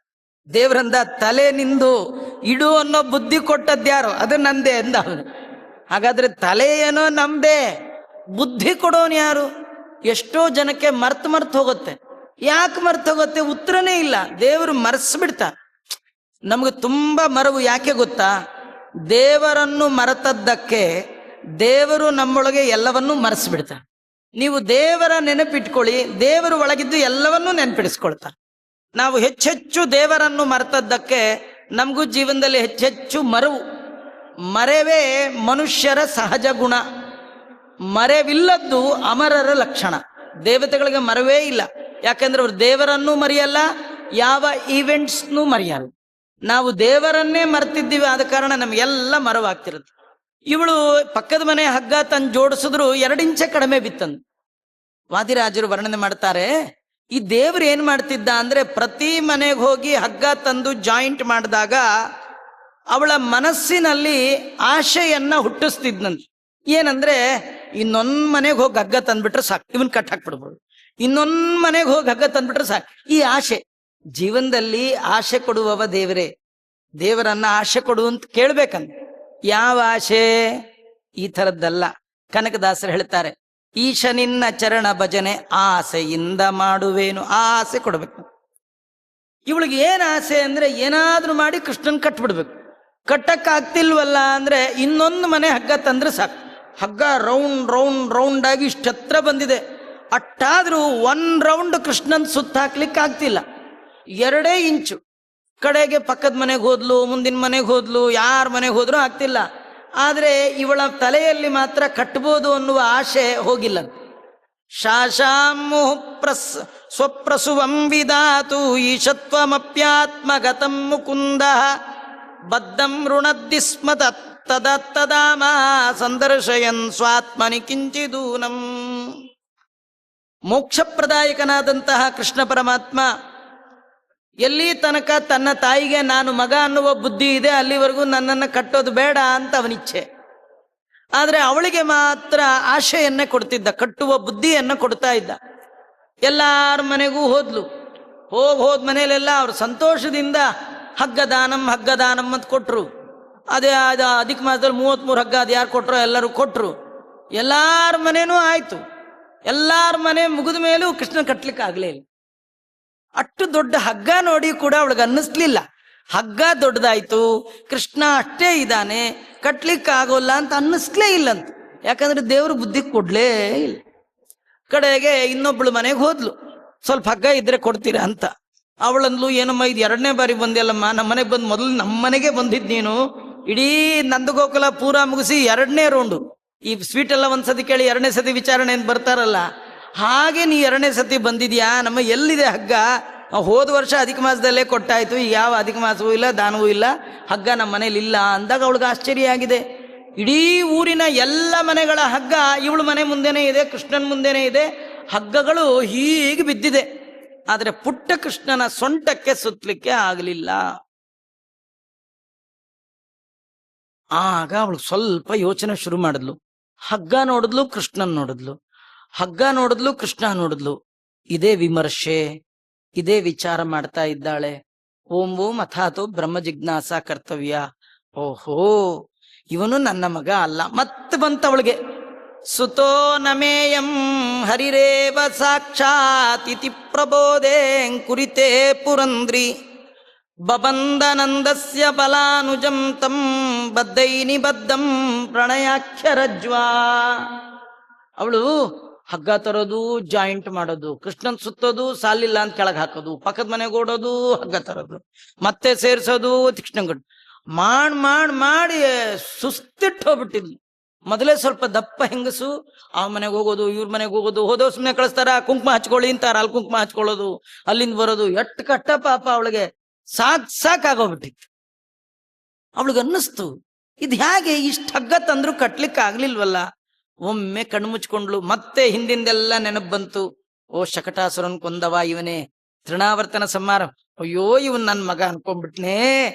ದೇವರಂದ ತಲೆ ನಿಂದು ಇಡು ಅನ್ನೋ ಬುದ್ಧಿ ಕೊಟ್ಟದ್ಯಾರೋ, ಅದು ನಂದೇ ಅಂದ ಅವನು. ಹಾಗಾದ್ರೆ ತಲೆ ಏನೋ ನಮ್ದೇ, ಬುದ್ಧಿ ಕೊಡೋನು ಯಾರು? ಎಷ್ಟೋ ಜನಕ್ಕೆ ಮರ್ತು ಹೋಗುತ್ತೆ. ಯಾಕೆ ಮರ್ತು ಹೋಗುತ್ತೆ? ಉತ್ತರನೇ ಇಲ್ಲ. ದೇವರು ಮರೆಸ್ಬಿಡ್ತಾ. ನಮ್ಗೆ ತುಂಬಾ ಮರವು ಯಾಕೆ ಗೊತ್ತಾ? ದೇವರನ್ನು ಮರೆತದ್ದಕ್ಕೆ ದೇವರು ನಮ್ಮೊಳಗೆ ಎಲ್ಲವನ್ನೂ ಮರೆಸ್ಬಿಡ್ತಾರೆ. ನೀವು ದೇವರ ನೆನಪಿಟ್ಕೊಳ್ಳಿ, ದೇವರು ಒಳಗಿದ್ದು ಎಲ್ಲವನ್ನೂ ನೆನಪಿಡಿಸ್ಕೊಳ್ತಾರೆ. ನಾವು ಹೆಚ್ಚೆಚ್ಚು ದೇವರನ್ನು ಮರೆತದ್ದಕ್ಕೆ ನಮಗೂ ಜೀವನದಲ್ಲಿ ಹೆಚ್ಚೆಚ್ಚು ಮರೆವೇ ಮನುಷ್ಯರ ಸಹಜ ಗುಣ. ಮರೆವಿಲ್ಲದ್ದು ಅಮರರ ಲಕ್ಷಣ. ದೇವತೆಗಳಿಗೆ ಮರವೇ ಇಲ್ಲ, ಯಾಕಂದ್ರೆ ಅವ್ರು ದೇವರನ್ನೂ ಮರೆಯಲ್ಲ, ಯಾವ ಈವೆಂಟ್ಸ್ನೂ ಮರೆಯಲ್ಲ. ನಾವು ದೇವರನ್ನೇ ಮರ್ತಿದ್ದೀವಿ, ಆದ ಕಾರಣ ನಮಗೆಲ್ಲ ಮರವಾಗ್ತಿರುತ್ತೆ. ಇವಳು ಪಕ್ಕದ ಮನೆ ಹಗ್ಗ ತಂದು ಜೋಡಿಸಿದ್ರು 2 ಇಂಚೆ ಕಡಿಮೆ ಬಿತ್ತಂದು. ವಾದಿರಾಜರು ವರ್ಣನೆ ಮಾಡ್ತಾರೆ, ಈ ದೇವ್ರು ಏನ್ ಮಾಡ್ತಿದ್ದ ಅಂದ್ರೆ, ಪ್ರತಿ ಮನೆಗೆ ಹೋಗಿ ಹಗ್ಗ ತಂದು ಜಾಯಿಂಟ್ ಮಾಡಿದಾಗ ಅವಳ ಮನಸ್ಸಿನಲ್ಲಿ ಆಶೆಯನ್ನ ಹುಟ್ಟಿಸ್ತಿದ್ನಂತೆ. ಏನಂದ್ರೆ, ಇನ್ನೊಂದ್ ಮನೆಗೆ ಹೋಗಿ ಹಗ್ಗ ತಂದ್ಬಿಟ್ರೆ ಸಾಕು, ಇವನ್ ಕಟ್ ಹಾಕ್ಬಿಡ್ಬೋದು. ಇನ್ನೊಂದ್ ಮನೆಗೆ ಹೋಗಿ ಹಗ್ಗ ತಂದ್ಬಿಟ್ರೆ ಸಾಕು. ಈ ಆಶೆ ಜೀವನದಲ್ಲಿ ಆಶೆ ಕೊಡುವವ ದೇವರೇ. ದೇವರನ್ನ ಆಶೆ ಕೊಡು ಅಂತ ಕೇಳ್ಬೇಕಂತ. ಯಾವ ಆಶೆ? ಈ ಥರದ್ದಲ್ಲ. ಕನಕದಾಸರು ಹೇಳ್ತಾರೆ, ಈಶ ನಿನ್ನ ಚರಣ ಭಜನೆ ಆಸೆಯಿಂದ ಮಾಡುವೇನು. ಆ ಆಸೆ ಕೊಡ್ಬೇಕು. ಇವಳಿಗೆ ಏನ್ ಆಸೆ ಅಂದ್ರೆ, ಏನಾದ್ರೂ ಮಾಡಿ ಕೃಷ್ಣನ್ ಕಟ್ಬಿಡ್ಬೇಕು. ಕಟ್ಟಕ್ ಆಗ್ತಿಲ್ವಲ್ಲ ಅಂದ್ರೆ ಇನ್ನೊಂದು ಮನೆ ಹಗ್ಗ ತಂದ್ರೆ ಸಾಕು. ಹಗ್ಗ ರೌಂಡ್ ಆಗಿ ಇಷ್ಟತ್ರ ಬಂದಿದೆ, ಅಟ್ಟಾದ್ರೂ 1 ರೌಂಡ್ ಕೃಷ್ಣನ್ ಸುತ್ತ ಹಾಕ್ಲಿಕ್ಕೆ ಆಗ್ತಿಲ್ಲ. 2 ಇಂಚು ಕಡೆಗೆ ಪಕ್ಕದ ಮನೆಗೆ ಹೋದ್ಲು, ಮುಂದಿನ ಮನೆಗೆ ಹೋದ್ಲು, ಯಾರ ಮನೆಗೆ ಹೋದ್ರೂ ಆಗ್ತಿಲ್ಲ. ಆದ್ರೆ ಇವಳ ತಲೆಯಲ್ಲಿ ಮಾತ್ರ ಕಟ್ಬೋದು ಅನ್ನುವ ಆಶೆ ಹೋಗಿಲ್ಲ. ಶಾಶಾಮು ಸ್ವಪ್ರಸುವಂ ವಿದಾತು ಈಶತ್ವಮಪ್ಯಾತ್ಮಗತಂ ಮುಕುಂದ ಬದ್ಧಂ ಋಣದ್ದಿ ಸ್ಮ ತದತ್ತದಾಮ ಸಂದರ್ಶಯನ್ ಸ್ವಾತ್ಮನಿ ಕಿಂಚಿದೂನಂ. ಮೋಕ್ಷಪ್ರದಾಯಕನಾದಂತಹ ಕೃಷ್ಣ ಪರಮಾತ್ಮ ಎಲ್ಲಿ ತನಕ ತನ್ನ ತಾಯಿಗೆ ನಾನು ಮಗ ಅನ್ನುವ ಬುದ್ಧಿ ಇದೆ ಅಲ್ಲಿವರೆಗೂ ನನ್ನನ್ನು ಕಟ್ಟೋದು ಬೇಡ ಅಂತ ಅವನಿಚ್ಛೆ. ಆದರೆ ಅವಳಿಗೆ ಮಾತ್ರ ಆಶೆಯನ್ನೇ ಕೊಡ್ತಿದ್ದ, ಕಟ್ಟುವ ಬುದ್ಧಿಯನ್ನು ಕೊಡ್ತಾ ಇದ್ದ. ಎಲ್ಲಾರ ಮನೆಗೂ ಹೋದ್ಲು. ಹೋದ ಮನೆಯಲ್ಲೆಲ್ಲ ಅವ್ರು ಸಂತೋಷದಿಂದ ಹಗ್ಗದಾನಂ ಅಂತ ಕೊಟ್ರು. ಅದೇ ಅಧಿಕ ಮಾಸದಲ್ಲಿ 33 ಹಗ್ಗ ಅದು ಯಾರು ಕೊಟ್ರೋ ಎಲ್ಲರೂ ಕೊಟ್ರು. ಎಲ್ಲಾರ ಮನೇನೂ ಆಯ್ತು. ಎಲ್ಲಾರ ಮನೆ ಮುಗಿದ ಮೇಲೂ ಕೃಷ್ಣ ಕಟ್ಲಿಕ್ಕೆ ಆಗ್ಲೇ ಇಲ್ಲ. ಅಷ್ಟು ದೊಡ್ಡ ಹಗ್ಗ ನೋಡಿ ಕೂಡ ಅವಳಿಗೆ ಅನ್ನಿಸ್ಲಿಲ್ಲ. ಹಗ್ಗ ದೊಡ್ಡದಾಯ್ತು, ಕೃಷ್ಣ ಅಷ್ಟೇ ಇದ್ದಾನೆ, ಕಟ್ಲಿಕ್ಕಾಗೋಲ್ಲ ಅಂತ ಅನ್ನಿಸ್ಲೇ ಇಲ್ಲಂತ. ಯಾಕಂದ್ರೆ ದೇವ್ರ ಬುದ್ಧಿ ಕೊಡ್ಲೇ ಇಲ್ಲ. ಕಡೆಗೆ ಇನ್ನೊಬ್ಳು ಮನೆಗೆ ಹೋದ್ಲು, ಸ್ವಲ್ಪ ಹಗ್ಗ ಇದ್ರೆ ಕೊಡ್ತೀರಾ ಅಂತ. ಅವಳಂದ್ಲು, ಏನಮ್ಮ ಇದು 2ನೇ ಬಾರಿ ಬಂದಿಲ್ಲಮ್ಮ, ನಮ್ಮ ಮನೆಗೆ ಬಂದು ಮೊದಲು ನಮ್ಮ ಮನೆಗೆ ಬಂದಿದ್ ನೀನು, ಇಡೀ ನಂದಗೋಕುಲ ಪೂರ ಮುಗಿಸಿ 2ನೇ ರೌಂಡು, ಈ ಸ್ವೀಟ್ ಎಲ್ಲ ಒಂದ್ಸತಿ ಕೇಳಿ 2ನೇ ಸತಿ ವಿಚಾರಣೆ ಅಂತ ಬರ್ತಾರಲ್ಲ ಹಾಗೆ ನೀ 2ನೇ ಸತಿ ಬಂದಿದ್ಯಾ, ನಮ್ಮ ಎಲ್ಲಿದೆ ಹಗ್ಗ? ಹೋದ ವರ್ಷ ಅಧಿಕ ಮಾಸದಲ್ಲೇ ಕೊಟ್ಟಾಯ್ತು, ಈಗ ಯಾವ ಅಧಿಕ ಮಾಸವೂ ಇಲ್ಲ, ದಾನವೂ ಇಲ್ಲ, ಹಗ್ಗ ನಮ್ಮ ಮನೇಲಿ ಇಲ್ಲ ಅಂದಾಗ ಅವಳಿಗೆ ಆಶ್ಚರ್ಯ ಆಗಿದೆ. ಇಡೀ ಊರಿನ ಎಲ್ಲ ಮನೆಗಳ ಹಗ್ಗ ಇವಳು ಮನೆ ಮುಂದೆನೇ ಇದೆ, ಕೃಷ್ಣನ ಮುಂದೆನೇ ಇದೆ, ಹಗ್ಗಗಳು ಹೀಗೆ ಬಿದ್ದಿದೆ. ಆದರೆ ಪುಟ್ಟ ಕೃಷ್ಣನ ಸೊಂಟಕ್ಕೆ ಸುತ್ತಲಿಕ್ಕೆ ಆಗಲಿಲ್ಲ. ಆಗ ಅವಳು ಸ್ವಲ್ಪ ಯೋಚನೆ ಶುರು ಮಾಡಿದ್ಲು. ಹಗ್ಗ ನೋಡಿದ್ಲು, ಕೃಷ್ಣನ್ ನೋಡಿದ್ಲು, ಹಗ್ಗ ನೋಡಿದ್ಲು, ಕೃಷ್ಣ ನೋಡಿದ್ಲು. ಇದೇ ವಿಮರ್ಶೆ, ಇದೇ ವಿಚಾರ ಮಾಡ್ತಾ ಇದ್ದಾಳೆ. ಓಂ ಅಥಾತೋ ಬ್ರಹ್ಮ ಜಿಜ್ಞಾಸ ಕರ್ತವ್ಯ. ಓಹೋ, ಇವನು ನನ್ನ ಮಗ ಅಲ್ಲ. ಮತ್ತೆ ಬಂತವಳಿಗೆ, ಸುತೋ ನಮೇಯಂ ಹರಿರೇವ ಸಾಕ್ಷಾತ್ ಇತಿ ಪ್ರಬೋಧೆ ಕುರಿತೇ ಪುರಂದ್ರಿ ಬಬಂದನಂದಸ್ಯ ಬಲಾನುಜಂ ತಂ ಬದ್ಧೈನಿ ಬದ್ಧಂ ಪ್ರಣಯಾಖ್ಯರಜ್ವಾ. ಅವಳು ಹಗ್ಗ ತರೋದು, ಜಾಯಿಂಟ್ ಮಾಡೋದು, ಕೃಷ್ಣನ್ ಸುತ್ತೋದು, ಸಾಲಿಲ್ಲ ಅಂತ ಕೆಳಗೆ ಹಾಕೋದು, ಪಕ್ಕದ ಮನೆಗೆ ಓಡೋದು, ಹಗ್ಗ ತರೋದು, ಮತ್ತೆ ಸೇರ್ಸೋದು, ಕೃಷ್ಣನ್ ಮಾಡಿ ಸುಸ್ತಿಟ್ಟು ಹೋಗ್ಬಿಟ್ಟಿದ್ಲು. ಮೊದಲೇ ಸ್ವಲ್ಪ ದಪ್ಪ ಹೆಂಗಸು, ಆ ಮನೆಗೆ ಹೋಗೋದು, ಇವ್ರ ಮನೆಗೆ ಹೋಗೋದು, ಹೋದೋ ಸುಮ್ಮನೆ ಕಳಿಸ್ತಾರ, ಕುಂಕುಮ ಹಚ್ಕೊಳ್ಳಿ ಅಂತಾರ, ಅಲ್ಲಿ ಕುಂಕುಮ ಹಚ್ಕೊಳ್ಳೋದು, ಅಲ್ಲಿಂದ ಬರೋದು, ಎಟ್ಟು ಕಟ್ಟ ಪಾಪ ಅವಳಿಗೆ ಸಾಕಾಗೋಗ್ಬಿಟ್ಟಿತ್ತು. ಅವಳಿಗೆ ಅನ್ನಿಸ್ತು, ಇದು ಹೇಗೆ ಇಷ್ಟು ಹಗ್ಗ ತಂದ್ರು ಕಟ್ಲಿಕ್ಕೆ ಆಗ್ಲಿಲ್ವಲ್ಲ. ಒಮ್ಮೆ ಕಣ್ಣು ಮುಚ್ಕೊಂಡ್ಲು, ಮತ್ತೆ ಹಿಂದಿಂದೆಲ್ಲ ನೆನಪು ಬಂತು. ಓ, ಶಕಟಾಸುರನ್ ಕೊಂದವ ಇವನೇ, ತೃಣಾವರ್ತನ ಸಂಹಾರ, ಅಯ್ಯೋ ಇವನ್ ನನ್ ಮಗ ಅನ್ಕೊಂಡ್ಬಿಟ್ನೆ,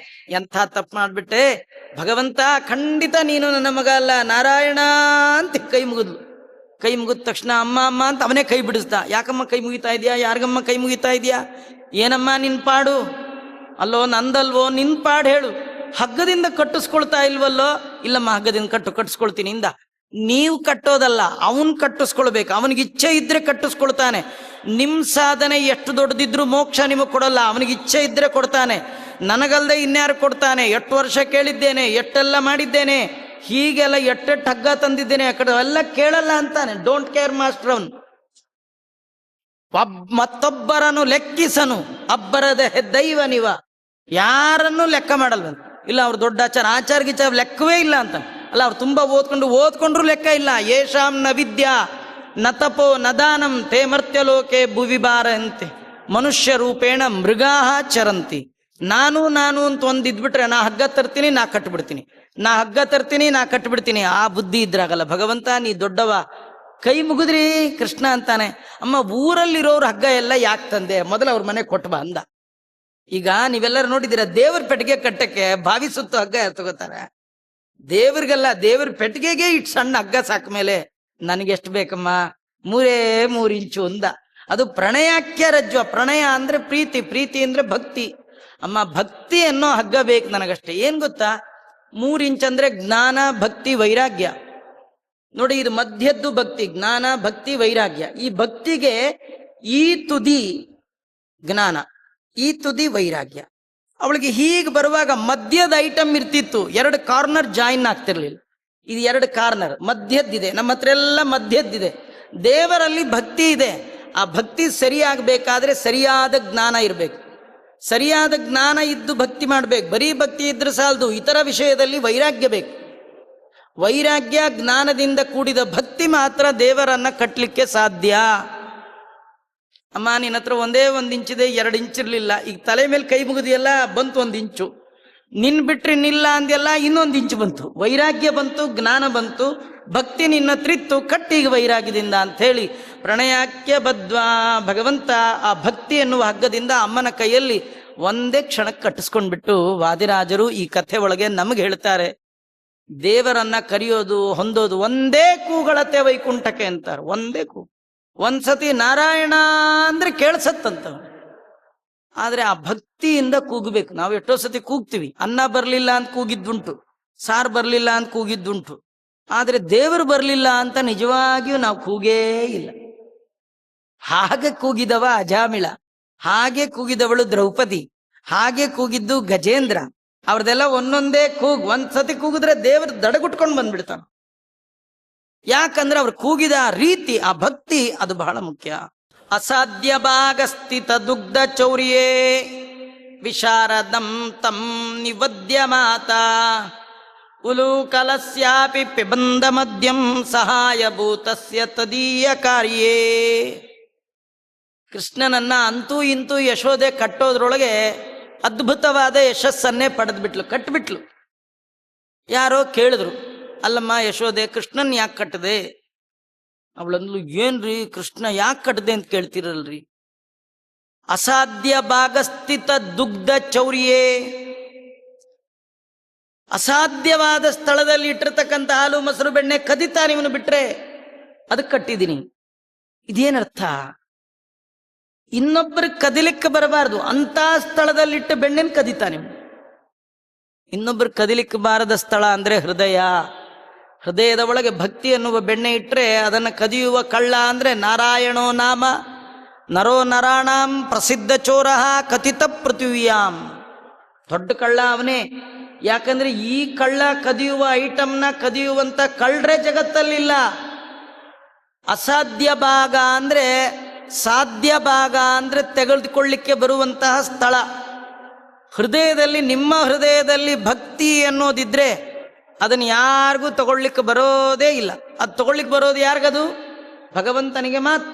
ಎಂಥ ತಪ್ಪು ಮಾಡ್ಬಿಟ್ಟೆ, ಭಗವಂತ ಖಂಡಿತ ನೀನು ನನ್ನ ಮಗ ಅಲ್ಲ, ನಾರಾಯಣ ಅಂತ ಕೈ ಮುಗಿದ ತಕ್ಷಣ ಅಮ್ಮ ಅಂತ ಅವನೇ ಕೈ ಬಿಡಿಸ್ದ. ಯಾಕಮ್ಮ ಕೈ ಮುಗಿತಾ ಇದೆಯಾ? ಯಾರಿಗಮ್ಮ ಕೈ ಮುಗಿತಾ ಇದೆಯಾ? ಏನಮ್ಮ ನಿನ್ ಪಾಡು? ಅಲ್ಲೋ ನಂದಲ್ವೋ, ನಿನ್ ಪಾಡು ಹೇಳು. ಹಗ್ಗದಿಂದ ಕಟ್ಟಿಸ್ಕೊಳ್ತಾ ಇಲ್ವಲ್ಲೋ? ಇಲ್ಲಮ್ಮ, ಹಗ್ಗದಿಂದ ಕಟ್ಟಿಸ್ಕೊಳ್ತೀನಿ ಇಂದ. ನೀವು ಕಟ್ಟೋದಲ್ಲ, ಅವನ್ ಕಟ್ಟಿಸ್ಕೊಳ್ಬೇಕು. ಅವನಿಗೆ ಇಚ್ಛೆ ಇದ್ರೆ ಕಟ್ಟಿಸ್ಕೊಳ್ತಾನೆ. ನಿಮ್ ಸಾಧನೆ ಎಷ್ಟು ದೊಡ್ಡದಿದ್ರು ಮೋಕ್ಷ ನಿಮಗೆ ಕೊಡಲ್ಲ, ಅವನಿಗೆ ಇಚ್ಛೆ ಇದ್ರೆ ಕೊಡ್ತಾನೆ. ನನಗಲ್ದೆ ಇನ್ಯಾರು ಕೊಡ್ತಾನೆ? 8 ವರ್ಷ ಕೇಳಿದ್ದೇನೆ, ಎಷ್ಟೆಲ್ಲ ಮಾಡಿದ್ದೇನೆ, ಹೀಗೆಲ್ಲ ಎಟ್ಟೆಟ್ಟು ಹಗ್ಗ ತಂದಿದ್ದೇನೆ, ಆ ಕಡೆ ಎಲ್ಲ ಕೇಳಲ್ಲ ಅಂತಾನೆ. ಡೋಂಟ್ ಕೇರ್ ಮಾಸ್ಟರ್ ಅವನು. ಮತ್ತೊಬ್ಬರನ್ನು ಲೆಕ್ಕಿಸನು ಅಬ್ಬರದ ದೈವ ನೀವ, ಯಾರನ್ನು ಲೆಕ್ಕ ಮಾಡಲ್ವಂತ. ಇಲ್ಲ ಅವ್ರು ದೊಡ್ಡ ಆಚಾರ ಗಿಚಾರ ಲೆಕ್ಕವೇ ಇಲ್ಲ ಅಂತ. ಅಲ್ಲ, ಅವ್ರು ತುಂಬಾ ಓದ್ಕೊಂಡ್ರು ಲೆಕ್ಕ ಇಲ್ಲ. ಯೇಷಾಂ ನ ವಿದ್ಯಾ ನ ತಪೋ ನ ದಾನಂ ತೇ ಮರ್ತ್ಯಲೋಕೆ ಭುವಿ ಬಾರಂತೆ ಮನುಷ್ಯ ರೂಪೇಣ ಮೃಗಾಹ ಚರಂತಿ. ನಾನು ಅಂತ ಒಂದಿದ್ಬಿಟ್ರೆ, ನಾ ಹಗ್ಗ ತರ್ತೀನಿ, ನಾ ಕಟ್ಬಿಡ್ತೀನಿ, ನಾ ಹಗ್ಗ ತರ್ತೀನಿ, ನಾ ಕಟ್ಬಿಡ್ತೀನಿ. ಆ ಬುದ್ಧಿ ಇದ್ರಾಗಲ್ಲ. ಭಗವಂತ ನೀ ದೊಡ್ಡವ, ಕೈ ಮುಗಿದ್ರಿ ಕೃಷ್ಣ ಅಂತಾನೆ. ಅಮ್ಮ, ಊರಲ್ಲಿರೋರು ಹಗ್ಗ ಎಲ್ಲ ಯಾಕೆ ತಂದೆ? ಮೊದಲು ಅವ್ರ ಮನೆ ಕೊಟ್ಬಾ ಅಂದ. ಈಗ ನೀವೆಲ್ಲರೂ ನೋಡಿದ್ದೀರ, ದೇವ್ರ ಪೆಟ್ಟಿಗೆ ಕಟ್ಟಕ್ಕೆ ಬಾವಿ ಸುತ್ತು ಹಗ್ಗ ತಗೋತಾರೆ. ದೇವ್ರಿಗೆಲ್ಲ, ದೇವ್ರ ಪೆಟ್ಟಿಗೆಗೆ ಇಟ್ಟು ಸಣ್ಣ ಹಗ್ಗ ಸಾಕ ಮೇಲೆ ನನಗೆಷ್ಟು ಬೇಕಮ್ಮ? 3 ಇಂಚು ಅಂದ. ಅದು ಪ್ರಣಯಾಖ್ಯ ರಜ್ವ. ಪ್ರಣಯ ಅಂದ್ರೆ ಪ್ರೀತಿ, ಪ್ರೀತಿ ಅಂದ್ರೆ ಭಕ್ತಿ. ಅಮ್ಮ, ಭಕ್ತಿ ಅನ್ನೋ ಹಗ್ಗ ಬೇಕು ನನಗಷ್ಟೇ. ಏನ್ ಗೊತ್ತಾ, 3 ಇಂಚ್ ಅಂದ್ರೆ ಜ್ಞಾನ, ಭಕ್ತಿ, ವೈರಾಗ್ಯ. ನೋಡಿ, ಇದು ಮಧ್ಯದ್ದು ಭಕ್ತಿ, ಜ್ಞಾನ, ಭಕ್ತಿ, ವೈರಾಗ್ಯ. ಈ ಭಕ್ತಿಗೆ ಈ ತುದಿ ಜ್ಞಾನ, ಈ ತುದಿ ವೈರಾಗ್ಯ. ಅವಳಿಗೆ ಹೀಗೆ ಬರುವಾಗ ಮಧ್ಯದ ಐಟಮ್ ಇರ್ತಿತ್ತು, 2 ಕಾರ್ನರ್ ಜಾಯಿನ್ ಆಗ್ತಿರ್ಲಿಲ್ಲ. ಇದು 2 ಕಾರ್ನರ್ ಮಧ್ಯದ್ದಿದೆ. ನಮ್ಮ ಹತ್ರ ಎಲ್ಲ ಮಧ್ಯದ್ದಿದೆ. ದೇವರಲ್ಲಿ ಭಕ್ತಿ ಇದೆ. ಆ ಭಕ್ತಿ ಸರಿಯಾಗಬೇಕಾದ್ರೆ ಸರಿಯಾದ ಜ್ಞಾನ ಇರಬೇಕು. ಸರಿಯಾದ ಜ್ಞಾನ ಇದ್ದು ಭಕ್ತಿ ಮಾಡ್ಬೇಕು. ಬರೀ ಭಕ್ತಿ ಇದ್ರೆ ಸಾಲದು, ಇತರ ವಿಷಯದಲ್ಲಿ ವೈರಾಗ್ಯ ಬೇಕು. ವೈರಾಗ್ಯ ಜ್ಞಾನದಿಂದ ಕೂಡಿದ ಭಕ್ತಿ ಮಾತ್ರ ದೇವರನ್ನ ಕಟ್ಟಲಿಕ್ಕೆ ಸಾಧ್ಯ. ಅಮ್ಮ ನಿನ್ನ ಹತ್ರ ಒಂದೇ 1 ಇಂಚಿದೆ, 2 ಇಂಚಿರ್ಲಿಲ್ಲ, ಈಗ ತಲೆ ಮೇಲೆ ಕೈ ಮುಗಿದಿಯಲ್ಲ ಬಂತು 1 ಇಂಚು, ನಿನ್ ಬಿಟ್ರೆ ನಿಲ್ಲ ಅಂದೆಲ್ಲ ಇನ್ನೊಂದು ಇಂಚು ಬಂತು, ವೈರಾಗ್ಯ ಬಂತು, ಜ್ಞಾನ ಬಂತು, ಭಕ್ತಿ ನಿನ್ನ ತ್ರಿತ್ತು ಕಟ್ಟಿಗ ವೈರಾಗ್ಯದಿಂದ ಅಂಥೇಳಿ ಪ್ರಣಯಾಖ್ಯ ಬದ್ವಾ ಭಗವಂತ ಆ ಭಕ್ತಿ ಎನ್ನುವ ಹಗ್ಗದಿಂದ ಅಮ್ಮನ ಕೈಯಲ್ಲಿ ಒಂದೇ ಕ್ಷಣಕ್ಕೆ ಕಟ್ಟಿಸ್ಕೊಂಡ್ಬಿಟ್ಟು ವಾದಿರಾಜರು ಈ ಕಥೆ ಒಳಗೆ ನಮಗೆ ಹೇಳ್ತಾರೆ, ದೇವರನ್ನ ಕರೆಯೋದು ಹೊಂದೋದು ಒಂದೇ ಕೂಗಳತೆ ವೈಕುಂಠಕ್ಕೆ ಅಂತಾರೆ. ಒಂದೇ ಕೂಗು. ಒಂದ್ಸತಿ ನಾರಾಯಣ ಅಂದ್ರೆ ಕೇಳಿಸತ್ತಂತ, ಆದ್ರೆ ಆ ಭಕ್ತಿಯಿಂದ ಕೂಗಬೇಕು. ನಾವು ಎಷ್ಟೋ ಸತಿ ಕೂಗ್ತೀವಿ, ಅನ್ನ ಬರ್ಲಿಲ್ಲ ಅಂತ ಕೂಗಿದ್ದುಂಟು, ಸಾರು ಬರ್ಲಿಲ್ಲ ಅಂತ ಕೂಗಿದ್ದುಂಟು, ಆದ್ರೆ ದೇವರು ಬರ್ಲಿಲ್ಲ ಅಂತ ನಿಜವಾಗಿಯೂ ನಾವು ಕೂಗೇ ಇಲ್ಲ. ಹಾಗೆ ಕೂಗಿದವ ಅಜಾಮಿಳ, ಹಾಗೆ ಕೂಗಿದವಳು ದ್ರೌಪದಿ, ಹಾಗೆ ಕೂಗಿದ್ದು ಗಜೇಂದ್ರ. ಅವ್ರದೆಲ್ಲ ಒಂದೊಂದೇ ಕೂಗು. ಒಂದ್ಸತಿ ಕೂಗಿದ್ರೆ ದೇವರು ದಡಗುಟ್ಕೊಂಡು ಬಂದ್ಬಿಡ್ತಾನ. ಯಾಕಂದ್ರೆ ಅವ್ರು ಕೂಗಿದ ರೀತಿ, ಆ ಭಕ್ತಿ ಅದು ಬಹಳ ಮುಖ್ಯ. ಅಸಾಧ್ಯ ಭಾಗಸ್ಥಿತ ದುಗ್ಧ ಚೌರ್ಯೇ ವಿಶಾರದಂ ತಂ ನಿವದ್ಯ ಮಾತಾ ಉಲೂಕಲಸ್ಯಾಪಿ ಪಿಬಂಧ ಮದ್ಯಂ ಸಹಾಯಭೂತಸ್ಯ ತದೀಯ ಕಾರ್ಯೇ. ಕೃಷ್ಣನನ್ನ ಅಂತೂ ಇಂತೂ ಯಶೋದೆ ಕಟ್ಟೋದ್ರೊಳಗೆ ಅದ್ಭುತವಾದ ಯಶಸ್ಸನ್ನೇ ಪಡೆದ್ಬಿಟ್ಲು, ಕಟ್ಬಿಟ್ಲು. ಯಾರೋ ಕೇಳಿದ್ರು, ಅಲ್ಲಮ್ಮ ಯಶೋದೆ ಕೃಷ್ಣನ್ ಯಾಕೆ ಕಟ್ಟದೆ? ಅವಳಂದ್ಲು, ಏನ್ರಿ ಕೃಷ್ಣ ಯಾಕೆ ಕಟ್ಟದೆ ಅಂತ ಕೇಳ್ತಿರಲ್ರಿ? ಅಸಾಧ್ಯ ಭಾಗಸ್ಥಿತ ದುಗ್ಧ ಚೌರ್ಯೇ, ಅಸಾಧ್ಯವಾದ ಸ್ಥಳದಲ್ಲಿ ಇಟ್ಟಿರ್ತಕ್ಕಂಥ ಹಾಲು ಮೊಸರು ಬೆಣ್ಣೆ ಕದಿತಾ ನೀವನು ಬಿಟ್ರೆ ಅದಕ್ಕೆ ಕಟ್ಟಿದ್ದೀನಿ. ಇದೇನರ್ಥ? ಇನ್ನೊಬ್ಬರಿಗೆ ಕದಿಲಿಕ್ಕೆ ಬರಬಾರ್ದು ಅಂತ ಸ್ಥಳದಲ್ಲಿಟ್ಟು ಬೆಣ್ಣೆನ ಕದಿತಾ ನೀವು. ಇನ್ನೊಬ್ಬರು ಕದಿಲಿಕ್ಕೆ ಬಾರದ ಸ್ಥಳ ಅಂದ್ರೆ ಹೃದಯ. ಹೃದಯದ ಒಳಗೆ ಭಕ್ತಿ ಎನ್ನುವ ಬೆಣ್ಣೆ ಇಟ್ಟರೆ ಅದನ್ನು ಕದಿಯುವ ಕಳ್ಳ ಅಂದ್ರೆ ನಾರಾಯಣೋ ನಾಮ ನರೋ ನರಾಣಾಂ ಪ್ರಸಿದ್ಧ ಚೋರ ಕಥಿತ ಪೃಥ್ವಿಯಾಂ. ದೊಡ್ಡ ಕಳ್ಳ ಅವನೇ. ಯಾಕಂದ್ರೆ ಈ ಕಳ್ಳ ಕದಿಯುವ ಐಟಮ್ನ ಕದಿಯುವಂತ ಕಳ್ಳರೇ ಜಗತ್ತಲ್ಲಿಲ್ಲ. ಅಸಾಧ್ಯ ಭಾಗ ಅಂದ್ರೆ ಸಾಧ್ಯ ಭಾಗ ಅಂದ್ರೆ ತೆಗೆದುಕೊಳ್ಳಿಕ್ಕೆ ಬರುವಂತಹ ಸ್ಥಳ. ಹೃದಯದಲ್ಲಿ, ನಿಮ್ಮ ಹೃದಯದಲ್ಲಿ ಭಕ್ತಿ ಅನ್ನೋದಿದ್ರೆ ಅದನ್ನು ಯಾರಿಗೂ ತಗೊಳ್ಲಿಕ್ಕೆ ಬರೋದೇ ಇಲ್ಲ. ಅದು ತಗೊಳ್ಲಿಕ್ಕೆ ಬರೋದು ಯಾರಿಗದು? ಭಗವಂತನಿಗೆ ಮಾತ್ರ.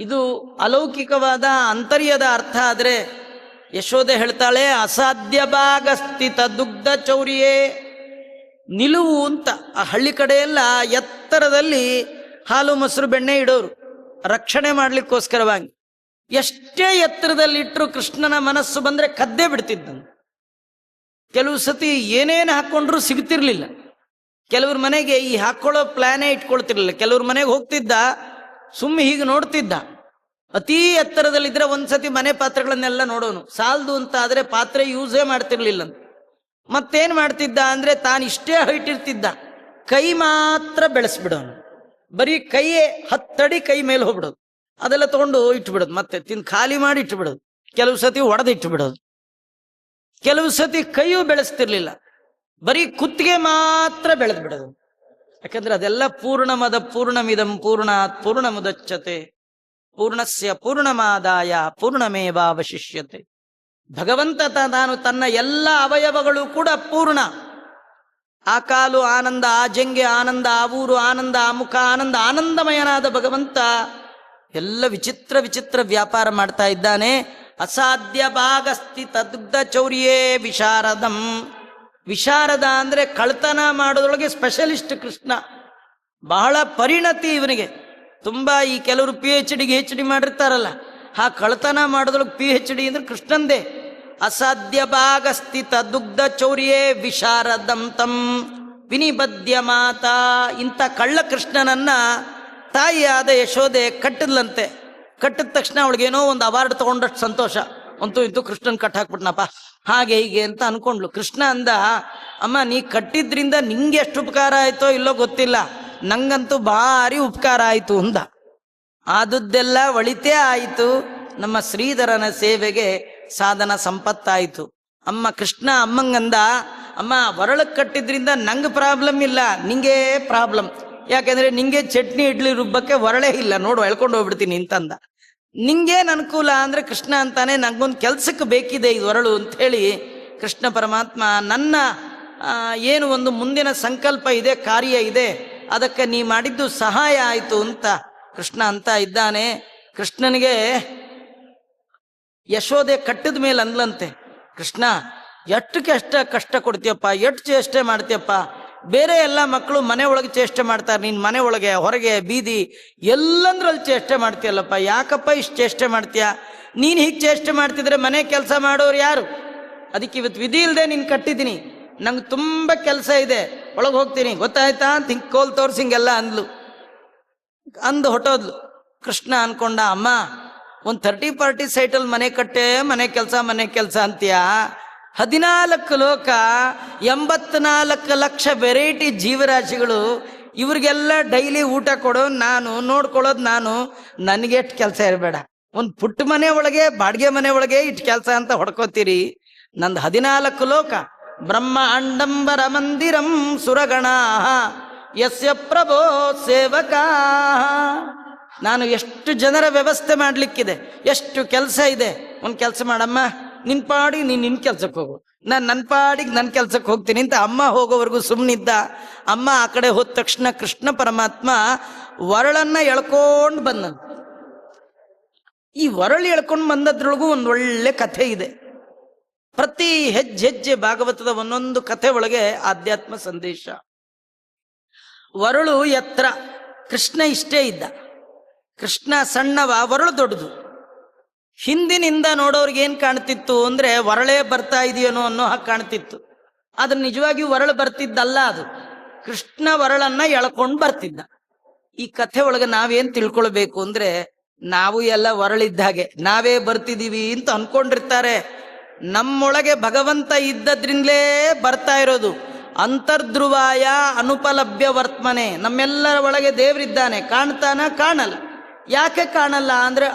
ಇದು ಅಲೌಕಿಕವಾದ ಅಂತರ್ಯದ ಅರ್ಥ. ಆದ್ರೆ ಯಶೋದೆ ಹೇಳ್ತಾಳೆ, ಅಸಾಧ್ಯ ಭಾಗ ಸ್ಥಿತ ದುಗ್ಧ ಚೌರ್ಯೇ. ನಿಲುವು ಅಂತ ಆ ಹಳ್ಳಿ ಕಡೆಯೆಲ್ಲ ಎತ್ತರದಲ್ಲಿ ಹಾಲು ಮೊಸರು ಬೆಣ್ಣೆ ಇಡೋರು, ರಕ್ಷಣೆ ಮಾಡ್ಲಿಕ್ಕೋಸ್ಕರವಾಗಿ. ಎಷ್ಟೇ ಎತ್ತರದಲ್ಲಿಟ್ಟರು ಕೃಷ್ಣನ ಮನಸ್ಸು ಬಂದ್ರೆ ಕದ್ದೇ ಬಿಡ್ತಿದ್ದನು. ಕೆಲವು ಸತಿ ಏನೇನು ಹಾಕ್ಕೊಂಡ್ರು ಸಿಗ್ತಿರ್ಲಿಲ್ಲ. ಕೆಲವ್ರ ಮನೆಗೆ ಈ ಹಾಕೊಳ್ಳೋ ಪ್ಲಾನೇ ಇಟ್ಕೊಳ್ತಿರ್ಲಿಲ್ಲ. ಕೆಲವ್ರ ಮನೆಗೆ ಹೋಗ್ತಿದ್ದ, ಸುಮ್ಮನೆ ಹೀಗೆ ನೋಡ್ತಿದ್ದ. ಅತೀ ಎತ್ತರದಲ್ಲಿದ್ರೆ ಒಂದ್ಸತಿ ಮನೆ ಪಾತ್ರೆಗಳನ್ನೆಲ್ಲ ನೋಡೋನು, ಸಾಲದು ಅಂತ ಆದ್ರೆ ಪಾತ್ರೆ ಯೂಸೇ ಮಾಡ್ತಿರ್ಲಿಲ್ಲ. ಮತ್ತೇನ್ ಮಾಡ್ತಿದ್ದ ಅಂದ್ರೆ ತಾನು ಇಷ್ಟೇ ಹೈಟ್ ಇರ್ತಿದ್ದ, ಕೈ ಮಾತ್ರ ಬೆಳೆಸ್ಬಿಡೋನು. ಬರೀ ಕೈಯೇ 10 ಅಡಿ ಕೈ ಮೇಲೆ ಹೋಗ್ಬಿಡೋದು, ಅದೆಲ್ಲ ತಗೊಂಡು ಇಟ್ಬಿಡೋದು, ಮತ್ತೆ ತಿಂದು ಖಾಲಿ ಮಾಡಿ ಇಟ್ಬಿಡೋದು. ಕೆಲವು ಸತಿ ಒಡೆದು ಇಟ್ಬಿಡೋದು. ಕೆಲವು ಸತಿ ಕೈಯೂ ಬೆಳೆಸ್ತಿರ್ಲಿಲ್ಲ, ಬರೀ ಕುತ್ತಿಗೆ ಮಾತ್ರ ಬೆಳೆದು ಬಿಡೋದು. ಯಾಕಂದ್ರೆ ಅದೆಲ್ಲ ಪೂರ್ಣಮದ ಪೂರ್ಣಮಿದಂ ಪೂರ್ಣಾತ್ ಪೂರ್ಣಮುದಚ್ಯತೆ ಪೂರ್ಣಸ್ಯ ಪೂರ್ಣಮಾದಾಯ ಪೂರ್ಣಮೇವಾವಶಿಷ್ಯತೆ. ಭಗವಂತ ತಾನು ತನ್ನ ಎಲ್ಲ ಅವಯವಗಳು ಕೂಡ ಪೂರ್ಣ. ಆ ಕಾಲು ಆನಂದ, ಆ ಜಂಗೆ ಆನಂದ, ಆ ಊರು ಆನಂದ, ಆ ಮುಖ ಆನಂದ, ಆನಂದಮಯನಾದ ಭಗವಂತ ಎಲ್ಲ ವಿಚಿತ್ರ ವಿಚಿತ್ರ ವ್ಯಾಪಾರ ಮಾಡ್ತಾ ಇದ್ದಾನೆ. ಅಸಾಧ್ಯ ಭಾಗಸ್ಥಿತ ದುಗ್ಧ ಚೌರ್ಯೇ ವಿಶಾರದಂ. ವಿಶಾರದ ಅಂದ್ರೆ ಕಳ್ತನ ಮಾಡೋದ್ರೊಳಗೆ ಸ್ಪೆಷಲಿಸ್ಟ್ ಕೃಷ್ಣ. ಬಹಳ ಪರಿಣತಿ ಇವನಿಗೆ. ತುಂಬಾ ಈ ಕೆಲವರು PhD HD ಮಾಡಿರ್ತಾರಲ್ಲ, ಆ ಕಳ್ತನ ಮಾಡೋದ್ರೊಳಗೆ PhD ಅಂದ್ರೆ ಕೃಷ್ಣಂದೇ. ಅಸಾಧ್ಯ ಭಾಗಸ್ಥಿತ ದುಗ್ಧ ಚೌರ್ಯೇ ವಿಶಾರದಂ ತಂ ವಿನಿಬದ್ಯ ಮಾತಾ. ಇಂಥ ಕಳ್ಳ ಕೃಷ್ಣನನ್ನ ತಾಯಿಯಾದ ಯಶೋದೆ ಕಟ್ಟಿದ್ಲಂತೆ. ಕಟ್ಟಿದ ತಕ್ಷಣ ಅವಳಿಗೇನೋ ಒಂದು ಅವಾರ್ಡ್ ತಗೊಂಡಷ್ಟು ಸಂತೋಷ. ಅಂತೂ ಇಂತೂ ಕೃಷ್ಣನ್ ಕಟ್ ಹಾಕ್ಬಿಟ್ನಪ್ಪ, ಹಾಗೆ ಹೀಗೆ ಅಂತ ಅನ್ಕೊಂಡ್ಲು. ಕೃಷ್ಣ ಅಂದ, ಅಮ್ಮ ನೀ ಕಟ್ಟಿದ್ರಿಂದ ನಿಂಗೆ ಎಷ್ಟು ಉಪಕಾರ ಆಯ್ತೋ ಇಲ್ಲೋ ಗೊತ್ತಿಲ್ಲ, ನಂಗಂತೂ ಭಾರಿ ಉಪಕಾರ ಆಯ್ತು ಅಂದ. ಆದದ್ದೆಲ್ಲ ಒಳಿತೇ ಆಯಿತು. ನಮ್ಮ ಶ್ರೀಧರನ ಸೇವೆಗೆ ಸಾಧನ ಸಂಪತ್ತಾಯಿತು. ಅಮ್ಮ ಕೃಷ್ಣ ಅಮ್ಮಂಗಂದ, ಅಮ್ಮ ಒರಳಕ್ಕೆ ಕಟ್ಟಿದ್ರಿಂದ ನಂಗೆ ಪ್ರಾಬ್ಲಮ್ ಇಲ್ಲ, ನಿಂಗೆ ಪ್ರಾಬ್ಲಮ್. ಯಾಕೆಂದ್ರೆ ನಿಂಗೆ ಚಟ್ನಿ ಇಡ್ಲಿ ರುಬ್ಬಕ್ಕೆ ಒರಳೇ ಇಲ್ಲ, ನೋಡು ಎಳ್ಕೊಂಡು ಹೋಗ್ಬಿಡ್ತೀನಿ ಅಂತಂದ. ನಿಂಗೇನು ಅನುಕೂಲ ಅಂದ್ರೆ ಕೃಷ್ಣ ಅಂತಾನೆ, ನಂಗೊಂದು ಕೆಲ್ಸಕ್ಕೆ ಬೇಕಿದೆ ಇದು ಒರಳು ಅಂತ ಹೇಳಿ ಕೃಷ್ಣ ಪರಮಾತ್ಮ ನನ್ನ ಏನು ಒಂದು ಮುಂದಿನ ಸಂಕಲ್ಪ ಇದೆ, ಕಾರ್ಯ ಇದೆ, ಅದಕ್ಕೆ ನೀ ಮಾಡಿದ್ದು ಸಹಾಯ ಆಯಿತು ಅಂತ ಕೃಷ್ಣ ಅಂತ ಇದ್ದಾನೆ. ಕೃಷ್ಣನಿಗೆ ಯಶೋದೆ ಕಟ್ಟಿದ ಮೇಲೆ ಅಂದ್ಲಂತೆ, ಕೃಷ್ಣ ಎಷ್ಟು ಕಷ್ಟ ಕೊಡ್ತೀಯಪ್ಪ, ಎಷ್ಟು ಚೇಷ್ಟೆ ಮಾಡ್ತೀಯಪ್ಪ, ಬೇರೆ ಎಲ್ಲ ಮಕ್ಕಳು ಮನೆ ಒಳಗೆ ಚೇಷ್ಟೆ ಮಾಡ್ತಾರೆ, ನೀನು ಮನೆ ಒಳಗೆ ಹೊರಗೆ ಬೀದಿ ಎಲ್ಲಂದ್ರಲ್ಲಿ ಚೇಷ್ಟೆ ಮಾಡ್ತೀಯಲ್ಲಪ್ಪ, ಯಾಕಪ್ಪ ಇಷ್ಟು ಚೇಷ್ಟೆ ಮಾಡ್ತೀಯ? ನೀನು ಹೀಗೆ ಚೇಷ್ಟೆ ಮಾಡ್ತಿದ್ರೆ ಮನೆ ಕೆಲಸ ಮಾಡೋರು ಯಾರು? ಅದಕ್ಕೆ ಇವತ್ತು ವಿಧಿ ಇಲ್ಲದೆ ನೀನು ಕಟ್ಟಿದ್ದೀನಿ, ನಂಗೆ ತುಂಬ ಕೆಲಸ ಇದೆ, ಒಳಗೆ ಹೋಗ್ತೀನಿ ಗೊತ್ತಾಯ್ತಾ ಅಂತ ಹಿಂಗೆ ಕೋಲ್ ತೋರಿಸಿ ಹಿಂಗೆಲ್ಲ ಅಂದು ಹೊಟ್ಟೋದ್ಲು. ಕೃಷ್ಣ ಅನ್ಕೊಂಡ, ಅಮ್ಮ ಒಂದು 30-40 ಸೈಟಲ್ಲಿ ಮನೆ ಕಟ್ಟೆ, ಮನೆ ಕೆಲಸ ಅಂತೀಯ, 14 ಲೋಕ 84 ಲಕ್ಷ ವೆರೈಟಿ ಜೀವರಾಶಿಗಳು, ಇವ್ರಿಗೆಲ್ಲ ಡೈಲಿ ಊಟ ಕೊಡೋ ನಾನು, ನೋಡ್ಕೊಳ್ಳೋದು ನಾನು, ನನಗೆ ಎಷ್ಟು ಕೆಲಸ ಇರಬೇಡ, ಒಂದು ಪುಟ್ಟ ಮನೆ ಒಳಗೆ ಬಾಡಿಗೆ ಮನೆ ಒಳಗೆ ಇಷ್ಟು ಕೆಲಸ ಅಂತ ಹೊಡ್ಕೋತೀರಿ, ನಂದು 14 ಲೋಕ, ಬ್ರಹ್ಮ ಅಂಡಂಬರ ಮಂದಿರಂ ಸುರಗಣ ಯಸ್ಯ ಪ್ರಭೋ ಸೇವಕ. ನಾನು ಎಷ್ಟು ಜನರ ವ್ಯವಸ್ಥೆ ಮಾಡಲಿಕ್ಕಿದೆ, ಎಷ್ಟು ಕೆಲಸ ಇದೆ. ಒಂದು ಕೆಲಸ ಮಾಡಮ್ಮ, ನಿನ್ನ ಪಾಡಿಗೆ ನಿನ್ನ ಕೆಲ್ಸಕ್ಕೆ ಹೋಗು, ನಾನು ನನ್ನ ಪಾಡಿಗೆ ನನ್ನ ಕೆಲ್ಸಕ್ಕೆ ಹೋಗ್ತೀನಿ ಅಂತ ಅಮ್ಮ ಹೋಗೋವರೆಗೂ ಸುಮ್ಮನಿದ್ದ. ಅಮ್ಮ ಆ ಕಡೆ ಹೋದ ತಕ್ಷಣ ಕೃಷ್ಣ ಪರಮಾತ್ಮ ವರಳನ್ನ ಎಳ್ಕೊಂಡು ಬಂದ. ಈ ವರಳು ಎಳ್ಕೊಂಡು ಬಂದದ್ರೊಳಗೂ ಒಂದು ಒಳ್ಳೆ ಕಥೆ ಇದೆ. ಪ್ರತಿ ಹೆಜ್ಜೆ ಭಾಗವತದ ಒಂದೊಂದು ಕಥೆ ಒಳಗೆ ಆಧ್ಯಾತ್ಮ ಸಂದೇಶ. ವರಳು ಎತ್ತರ, ಕೃಷ್ಣ ಇಷ್ಟೇ ಇದ್ದ, ಕೃಷ್ಣ ಸಣ್ಣವ, ವರಳು ದೊಡ್ಡದು. ಹಿಂದಿನಿಂದ ನೋಡೋರ್ಗೆ ಏನ್ ಕಾಣ್ತಿತ್ತು ಅಂದ್ರೆ ವರಳೇ ಬರ್ತಾ ಇದೆಯೇನೋ ಅನ್ನೋ ಹಾಗೆ ಕಾಣ್ತಿತ್ತು. ಆದ್ರೆ ನಿಜವಾಗಿಯೂ ವರಳು ಬರ್ತಿದ್ದಲ್ಲ, ಅದು ಕೃಷ್ಣ ವರಳನ್ನ ಎಳ್ಕೊಂಡು ಬರ್ತಿದ್ದ. ಈ ಕಥೆ ಒಳಗೆ ನಾವೇನ್ ತಿಳ್ಕೊಳ್ಬೇಕು ಅಂದ್ರೆ, ನಾವು ಎಲ್ಲ ವರಳಿದ್ದ ಹಾಗೆ ನಾವೇ ಬರ್ತಿದೀವಿ ಅಂತ ಅನ್ಕೊಂಡಿರ್ತಾರೆ. ನಮ್ಮೊಳಗೆ ಭಗವಂತ ಇದ್ದದ್ರಿಂದಲೇ ಬರ್ತಾ ಇರೋದು. ಅಂತರ್ಧ್ರುವಾಯ ಅನುಪಲಭ್ಯ ವರ್ತಮನೆ, ನಮ್ಮೆಲ್ಲರ ಒಳಗೆ ದೇವರಿದ್ದಾನೆ. ಕಾಣ್ತಾನ? ಕಾಣಲ್ಲ. ಯಾಕೆ ಕಾಣಲ್ಲ ಅಂದ್ರೆ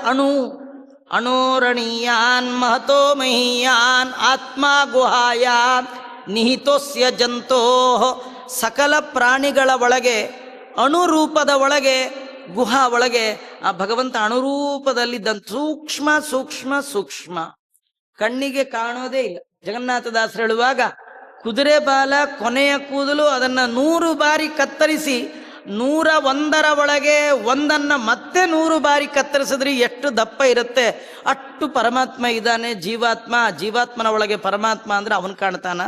ಅಣೋರಣೀಯಾನ್ ಮಹತೋ ಮಹೀಯಾನ್ ಆತ್ಮ ಗುಹಾಯಾನ್ ನಿಹಿತೋಸ್ಯ ಜಂತೋ. ಸಕಲ ಪ್ರಾಣಿಗಳ ಒಳಗೆ, ಅಣುರೂಪದ ಒಳಗೆ, ಗುಹಾ ಒಳಗೆ ಆ ಭಗವಂತ ಅಣುರೂಪದಲ್ಲಿದ್ದಂತ ಸೂಕ್ಷ್ಮ ಸೂಕ್ಷ್ಮ ಸೂಕ್ಷ್ಮ, ಕಣ್ಣಿಗೆ ಕಾಣೋದೇ ಇಲ್ಲ. ಜಗನ್ನಾಥದಾಸರು ಹೇಳುವಾಗ, ಕುದುರೆ ಬಾಲ ಕೊನೆಯ ಕೂದಲು, ಅದನ್ನ 100 ಬಾರಿ ಕತ್ತರಿಸಿ 101 ಒಳಗೆ ಒಂದನ್ನ ಮತ್ತೆ 100 ಬಾರಿ ಕತ್ತರಿಸಿದ್ರೆ ಎಷ್ಟು ದಪ್ಪ ಇರುತ್ತೆ, ಅಷ್ಟು ಪರಮಾತ್ಮ ಇದ್ದಾನೆ. ಜೀವಾತ್ಮನ ಒಳಗೆ ಪರಮಾತ್ಮ ಅಂದ್ರೆ ಅವನ್ ಕಾಣ್ತಾನ.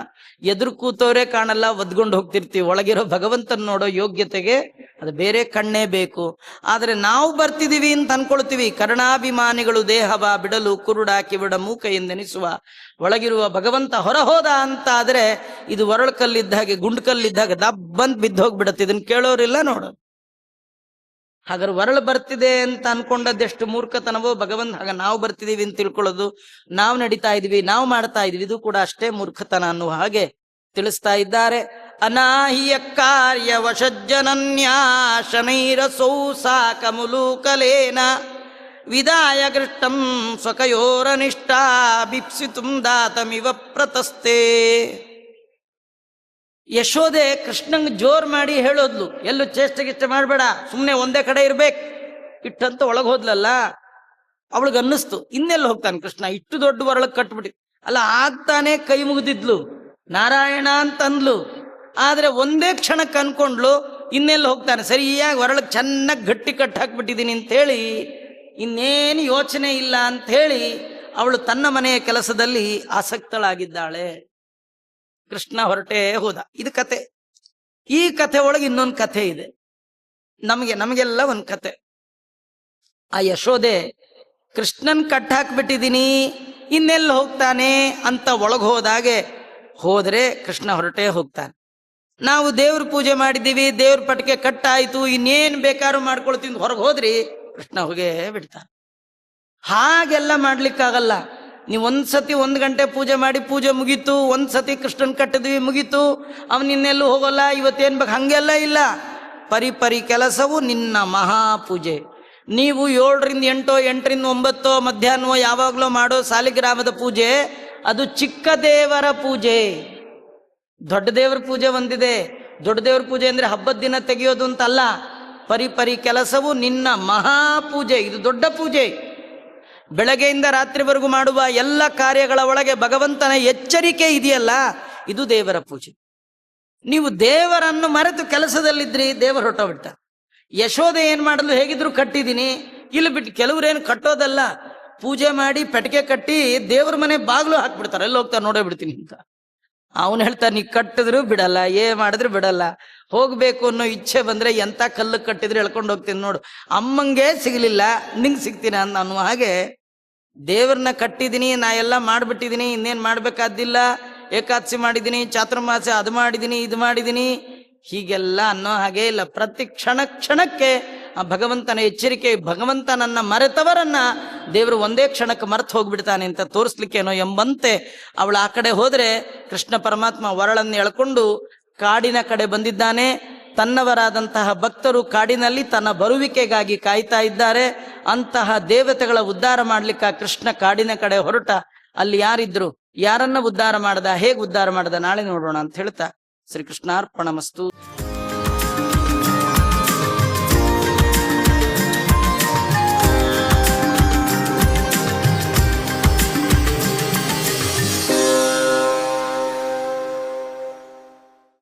ಎದುರು ಕೂತವರೇ ಕಾಣಲ್ಲ, ಒದ್ಕೊಂಡು ಹೋಗ್ತಿರ್ತೀವಿ. ಒಳಗಿರೋ ಭಗವಂತನ ನೋಡೋ ಯೋಗ್ಯತೆಗೆ ಅದು ಬೇರೆ ಕಣ್ಣೇ ಬೇಕು. ಆದ್ರೆ ನಾವು ಬರ್ತಿದೀವಿ ಅಂತ ಅನ್ಕೊಳ್ತೀವಿ. ಕರ್ಣಾಭಿಮಾನಿಗಳು ದೇಹವ ಬಿಡಲು ಕುರುಡ ಕಿವಿಡ ಮೂಕ ಎಂದೆನಿಸುವ ಒಳಗಿರುವ ಭಗವಂತ ಹೊರಹೋದ ಅಂತ ಆದ್ರೆ ಇದು ಒರಳು ಕಲ್ಲಿದ್ದ ಹಾಗೆ, ಗುಂಡು ಕಲ್ಲಿದ್ದಾಗ ದಬ್ಬಂತ ಬಿದ್ದೋಗ್ಬಿಡತ್ತೆ. ಇದನ್ನ ಕೇಳೋರಿಲ್ಲ, ನೋಡು. ಹಾಗಾದ್ರೆ ಒರಳು ಬರ್ತಿದೆ ಅಂತ ಅನ್ಕೊಂಡದ್ದೆಷ್ಟು ಮೂರ್ಖತನವೋ. ಭಗವಂತ ಹಾಗ ನಾವು ಬರ್ತಿದೀವಿ ಅಂತ ತಿಳ್ಕೊಳ್ಳೋದು, ನಾವು ನಡೀತಾ ಇದೀವಿ, ನಾವು ಮಾಡ್ತಾ ಇದೀವಿ, ಇದು ಕೂಡ ಅಷ್ಟೇ ಮೂರ್ಖತನ ಅನ್ನುವ ಹಾಗೆ ತಿಳಿಸ್ತಾ ಇದ್ದಾರೆ. ಅನಾಹಿಯ ಕಾರ್ಯ ವಶಜ್ಜನನ್ಯಾಶನೈರಸೌ ಸಾಕಮುಲೂಕಲೇನ ವಿದಾಯ ಗೃಷ್ಟಂ ಸ್ವಕಯೋರನಿಷ್ಠ ಬಿಪ್ಸಿತುಂ ದಾತಮಿವ ಪ್ರತಸ್ತೆ. ಯಶೋದೆ ಕೃಷ್ಣಂಗೆ ಜೋರ್ ಮಾಡಿ ಹೇಳೋದ್ಲು, ಎಲ್ಲೂ ಚೇಷ್ಟೆ ಮಾಡಬೇಡ, ಸುಮ್ಮನೆ ಒಂದೇ ಕಡೆ ಇರ್ಬೇಕು ಇಟ್ಟಂತ ಒಳಗೆ ಹೋದ್ಲಲ್ಲ. ಅವಳಿಗೆ ಅನ್ನಿಸ್ತು, ಇನ್ನೆಲ್ಲ ಹೋಗ್ತಾನೆ ಕೃಷ್ಣ, ಇಷ್ಟು ದೊಡ್ಡ ಒರಳಗ್ ಕಟ್ಬಿಟ್ಟು. ಅಲ್ಲ, ಆಗ್ತಾನೆ ಕೈ ಮುಗಿದಿದ್ಲು, ನಾರಾಯಣ ಅಂತಂದ್ಲು. ಆದ್ರೆ ಒಂದೇ ಕ್ಷಣಕ್ಕೆ ಅನ್ಕೊಂಡ್ಲು, ಇನ್ನೆಲ್ಲ ಹೋಗ್ತಾನೆ, ಸರಿಯಾಗಿ ಒರಳಗ್ ಚೆನ್ನಾಗಿ ಗಟ್ಟಿ ಕಟ್ಟಿ ಹಾಕ್ಬಿಟ್ಟಿದ್ದೀನಿ ಅಂತ ಹೇಳಿ, ಇನ್ನೇನು ಯೋಚನೆ ಇಲ್ಲ ಅಂತ ಹೇಳಿ ಅವಳು ತನ್ನ ಮನೆಯ ಕೆಲಸದಲ್ಲಿ ಆಸಕ್ತಳಾಗಿದ್ದಾಳೆ. ಕೃಷ್ಣ ಹೊರಟೇ ಹೋದ. ಇದು ಕತೆ. ಈ ಕಥೆ ಒಳಗೆ ಇನ್ನೊಂದು ಕಥೆ ಇದೆ. ನಮಗೆಲ್ಲ ಒಂದು ಕತೆ. ಆ ಯಶೋದೆ ಕೃಷ್ಣನ್ ಕಟ್ಟ ಹಾಕ್ಬಿಟ್ಟಿದ್ದೀನಿ, ಇನ್ನೆಲ್ಲ ಹೋಗ್ತಾನೆ ಅಂತ ಒಳಗೆ ಹೋದ್ರೆ ಕೃಷ್ಣ ಹೊರಟೇ ಹೋಗ್ತಾನೆ. ನಾವು ದೇವ್ರ ಪೂಜೆ ಮಾಡಿದ್ದೀವಿ, ದೇವ್ರ ಪಟ್ಟಿಗೆ ಕಟ್ಟಾಯ್ತು, ಇನ್ನೇನ್ ಬೇಕಾದ್ರೂ ಮಾಡ್ಕೊಳ್ತೀನಿ ಹೊರಗೆ ಹೋದ್ರಿ, ಕೃಷ್ಣ ಹೋಗೇ ಬಿಡ್ತಾನೆ. ಹಾಗೆಲ್ಲ ಮಾಡ್ಲಿಕ್ಕಾಗಲ್ಲ. ನೀವು ಒಂದ್ಸತಿ 1 ಗಂಟೆ ಪೂಜೆ ಮಾಡಿ ಪೂಜೆ ಮುಗೀತು, ಒಂದ್ಸತಿ ಕೃಷ್ಣನ್ ಕಟ್ಟಿದ್ವಿ ಮುಗೀತು, ಅವನ್ ಇನ್ನೆಲ್ಲೂ ಹೋಗಲ್ಲ, ಇವತ್ತೇನ್ ಬೇಕು, ಹಂಗೆಲ್ಲ ಇಲ್ಲ. ಪರಿ ಕೆಲಸವು ನಿನ್ನ ಮಹಾಪೂಜೆ. ನೀವು 7ರಿಂದ 8, 8ರಿಂದ 9 ಮಧ್ಯಾಹ್ನ ಯಾವಾಗಲೂ ಮಾಡೋ ಸಾಲಿಗ್ರಾಮದ ಪೂಜೆ ಅದು ಚಿಕ್ಕ ದೇವರ ಪೂಜೆ. ದೊಡ್ಡ ದೇವರ ಪೂಜೆ ಒಂದಿದೆ. ದೊಡ್ಡ ದೇವರ ಪೂಜೆ ಅಂದ್ರೆ ಹಬ್ಬದ ದಿನ ತೆಗೆಯೋದು ಅಂತಲ್ಲ. ಪರಿ ಕೆಲಸವು ನಿನ್ನ ಮಹಾಪೂಜೆ, ಇದು ದೊಡ್ಡ ಪೂಜೆ. ಬೆಳಗ್ಗೆಯಿಂದ ರಾತ್ರಿವರೆಗೂ ಮಾಡುವ ಎಲ್ಲ ಕಾರ್ಯಗಳ ಒಳಗೆ ಭಗವಂತನ ಎಚ್ಚರಿಕೆ ಇದೆಯಲ್ಲ, ಇದು ದೇವರ ಪೂಜೆ. ನೀವು ದೇವರನ್ನು ಮರೆತು ಕೆಲಸದಲ್ಲಿದ್ರಿ, ದೇವರು ಹೊರಟೋಗ್ಬಿಟ್ಟ. ಯಶೋದೆ ಏನ್ ಮಾಡಲು, ಹೇಗಿದ್ರು ಕಟ್ಟಿದೀನಿ, ಇಲ್ಲಿ ಬಿಟ್ಟು ಕೆಲವ್ರೇನು ಕಟ್ಟೋದಲ್ಲ, ಪೂಜೆ ಮಾಡಿ ಪೆಟ್ಟಿಗೆ ಕಟ್ಟಿ ದೇವ್ರ ಮನೆ ಬಾಗ್ಲು ಹಾಕ್ಬಿಡ್ತಾರೆ, ಎಲ್ಲಿ ಹೋಗ್ತಾರೆ ನೋಡೇ ಬಿಡ್ತೀನಿ ಅಂತ. ಅವನು ಹೇಳ್ತಾನೆ, ನೀ ಕಟ್ಟಿದ್ರು ಬಿಡಲ್ಲ, ಮಾಡಿದ್ರು ಬಿಡಲ್ಲ, ಹೋಗ್ಬೇಕು ಅನ್ನೋ ಇಚ್ಛೆ ಬಂದ್ರೆ ಎಂತ ಕಲ್ಲು ಕಟ್ಟಿದ್ರೆ ಎಳ್ಕೊಂಡು ಹೋಗ್ತೀನಿ ನೋಡು, ಅಮ್ಮಂಗೆ ಸಿಗ್ಲಿಲ್ಲ ನಿಂಗೆ ಸಿಗ್ತೀನ ಅನ್ನೋ ಹಾಗೆ ದೇವ್ರನ್ನ ಕಟ್ಟಿದೀನಿ, ನಾ ಎಲ್ಲ ಮಾಡ್ಬಿಟ್ಟಿದೀನಿ, ಇನ್ನೇನ್ ಮಾಡ್ಬೇಕಾದಿಲ್ಲ, ಏಕಾದಶಿ ಮಾಡಿದೀನಿ, ಚಾತುರ್ಮಾಸ ಅದು ಮಾಡಿದೀನಿ, ಇದು ಮಾಡಿದೀನಿ, ಹೀಗೆಲ್ಲ ಅನ್ನೋ ಹಾಗೆ ಇಲ್ಲ. ಪ್ರತಿ ಕ್ಷಣಕ್ಕೆ ಆ ಭಗವಂತನ ಎಚ್ಚರಿಕೆ, ಭಗವಂತನನ್ನ ಮರೆತವರನ್ನ ದೇವರು ಒಂದೇ ಕ್ಷಣಕ್ಕೆ ಮರೆತು ಹೋಗ್ಬಿಡ್ತಾನೆ ಅಂತ ತೋರಿಸ್ಲಿಕ್ಕೇನೋ ಎಂಬಂತೆ ಅವಳು ಆ ಕಡೆ ಹೋದ್ರೆ ಕೃಷ್ಣ ಪರಮಾತ್ಮ ವರಳನ್ನು ಎಳ್ಕೊಂಡು ಕಾಡಿನ ಕಡೆ ಬಂದಿದ್ದಾನೆ. ತನ್ನವರಾದಂತಹ ಭಕ್ತರು ಕಾಡಿನಲ್ಲಿ ತನ್ನ ಬರುವಿಕೆಗಾಗಿ ಕಾಯ್ತಾ ಇದ್ದಾರೆ. ಅಂತಹ ದೇವತೆಗಳ ಉದ್ಧಾರ ಮಾಡ್ಲಿಕ್ಕೆ ಕೃಷ್ಣ ಕಾಡಿನ ಕಡೆ ಹೊರಟ. ಅಲ್ಲಿ ಯಾರಿದ್ರು, ಯಾರನ್ನ ಉದ್ಧಾರ ಮಾಡ್ದ, ಹೇಗೆ ಉದ್ಧಾರ ಮಾಡ್ದ, ನಾಳೆ ನೋಡೋಣ ಅಂತ ಹೇಳ್ತಾ ಶ್ರೀಕೃಷ್ಣಾರ್ಪಣಮಸ್ತು.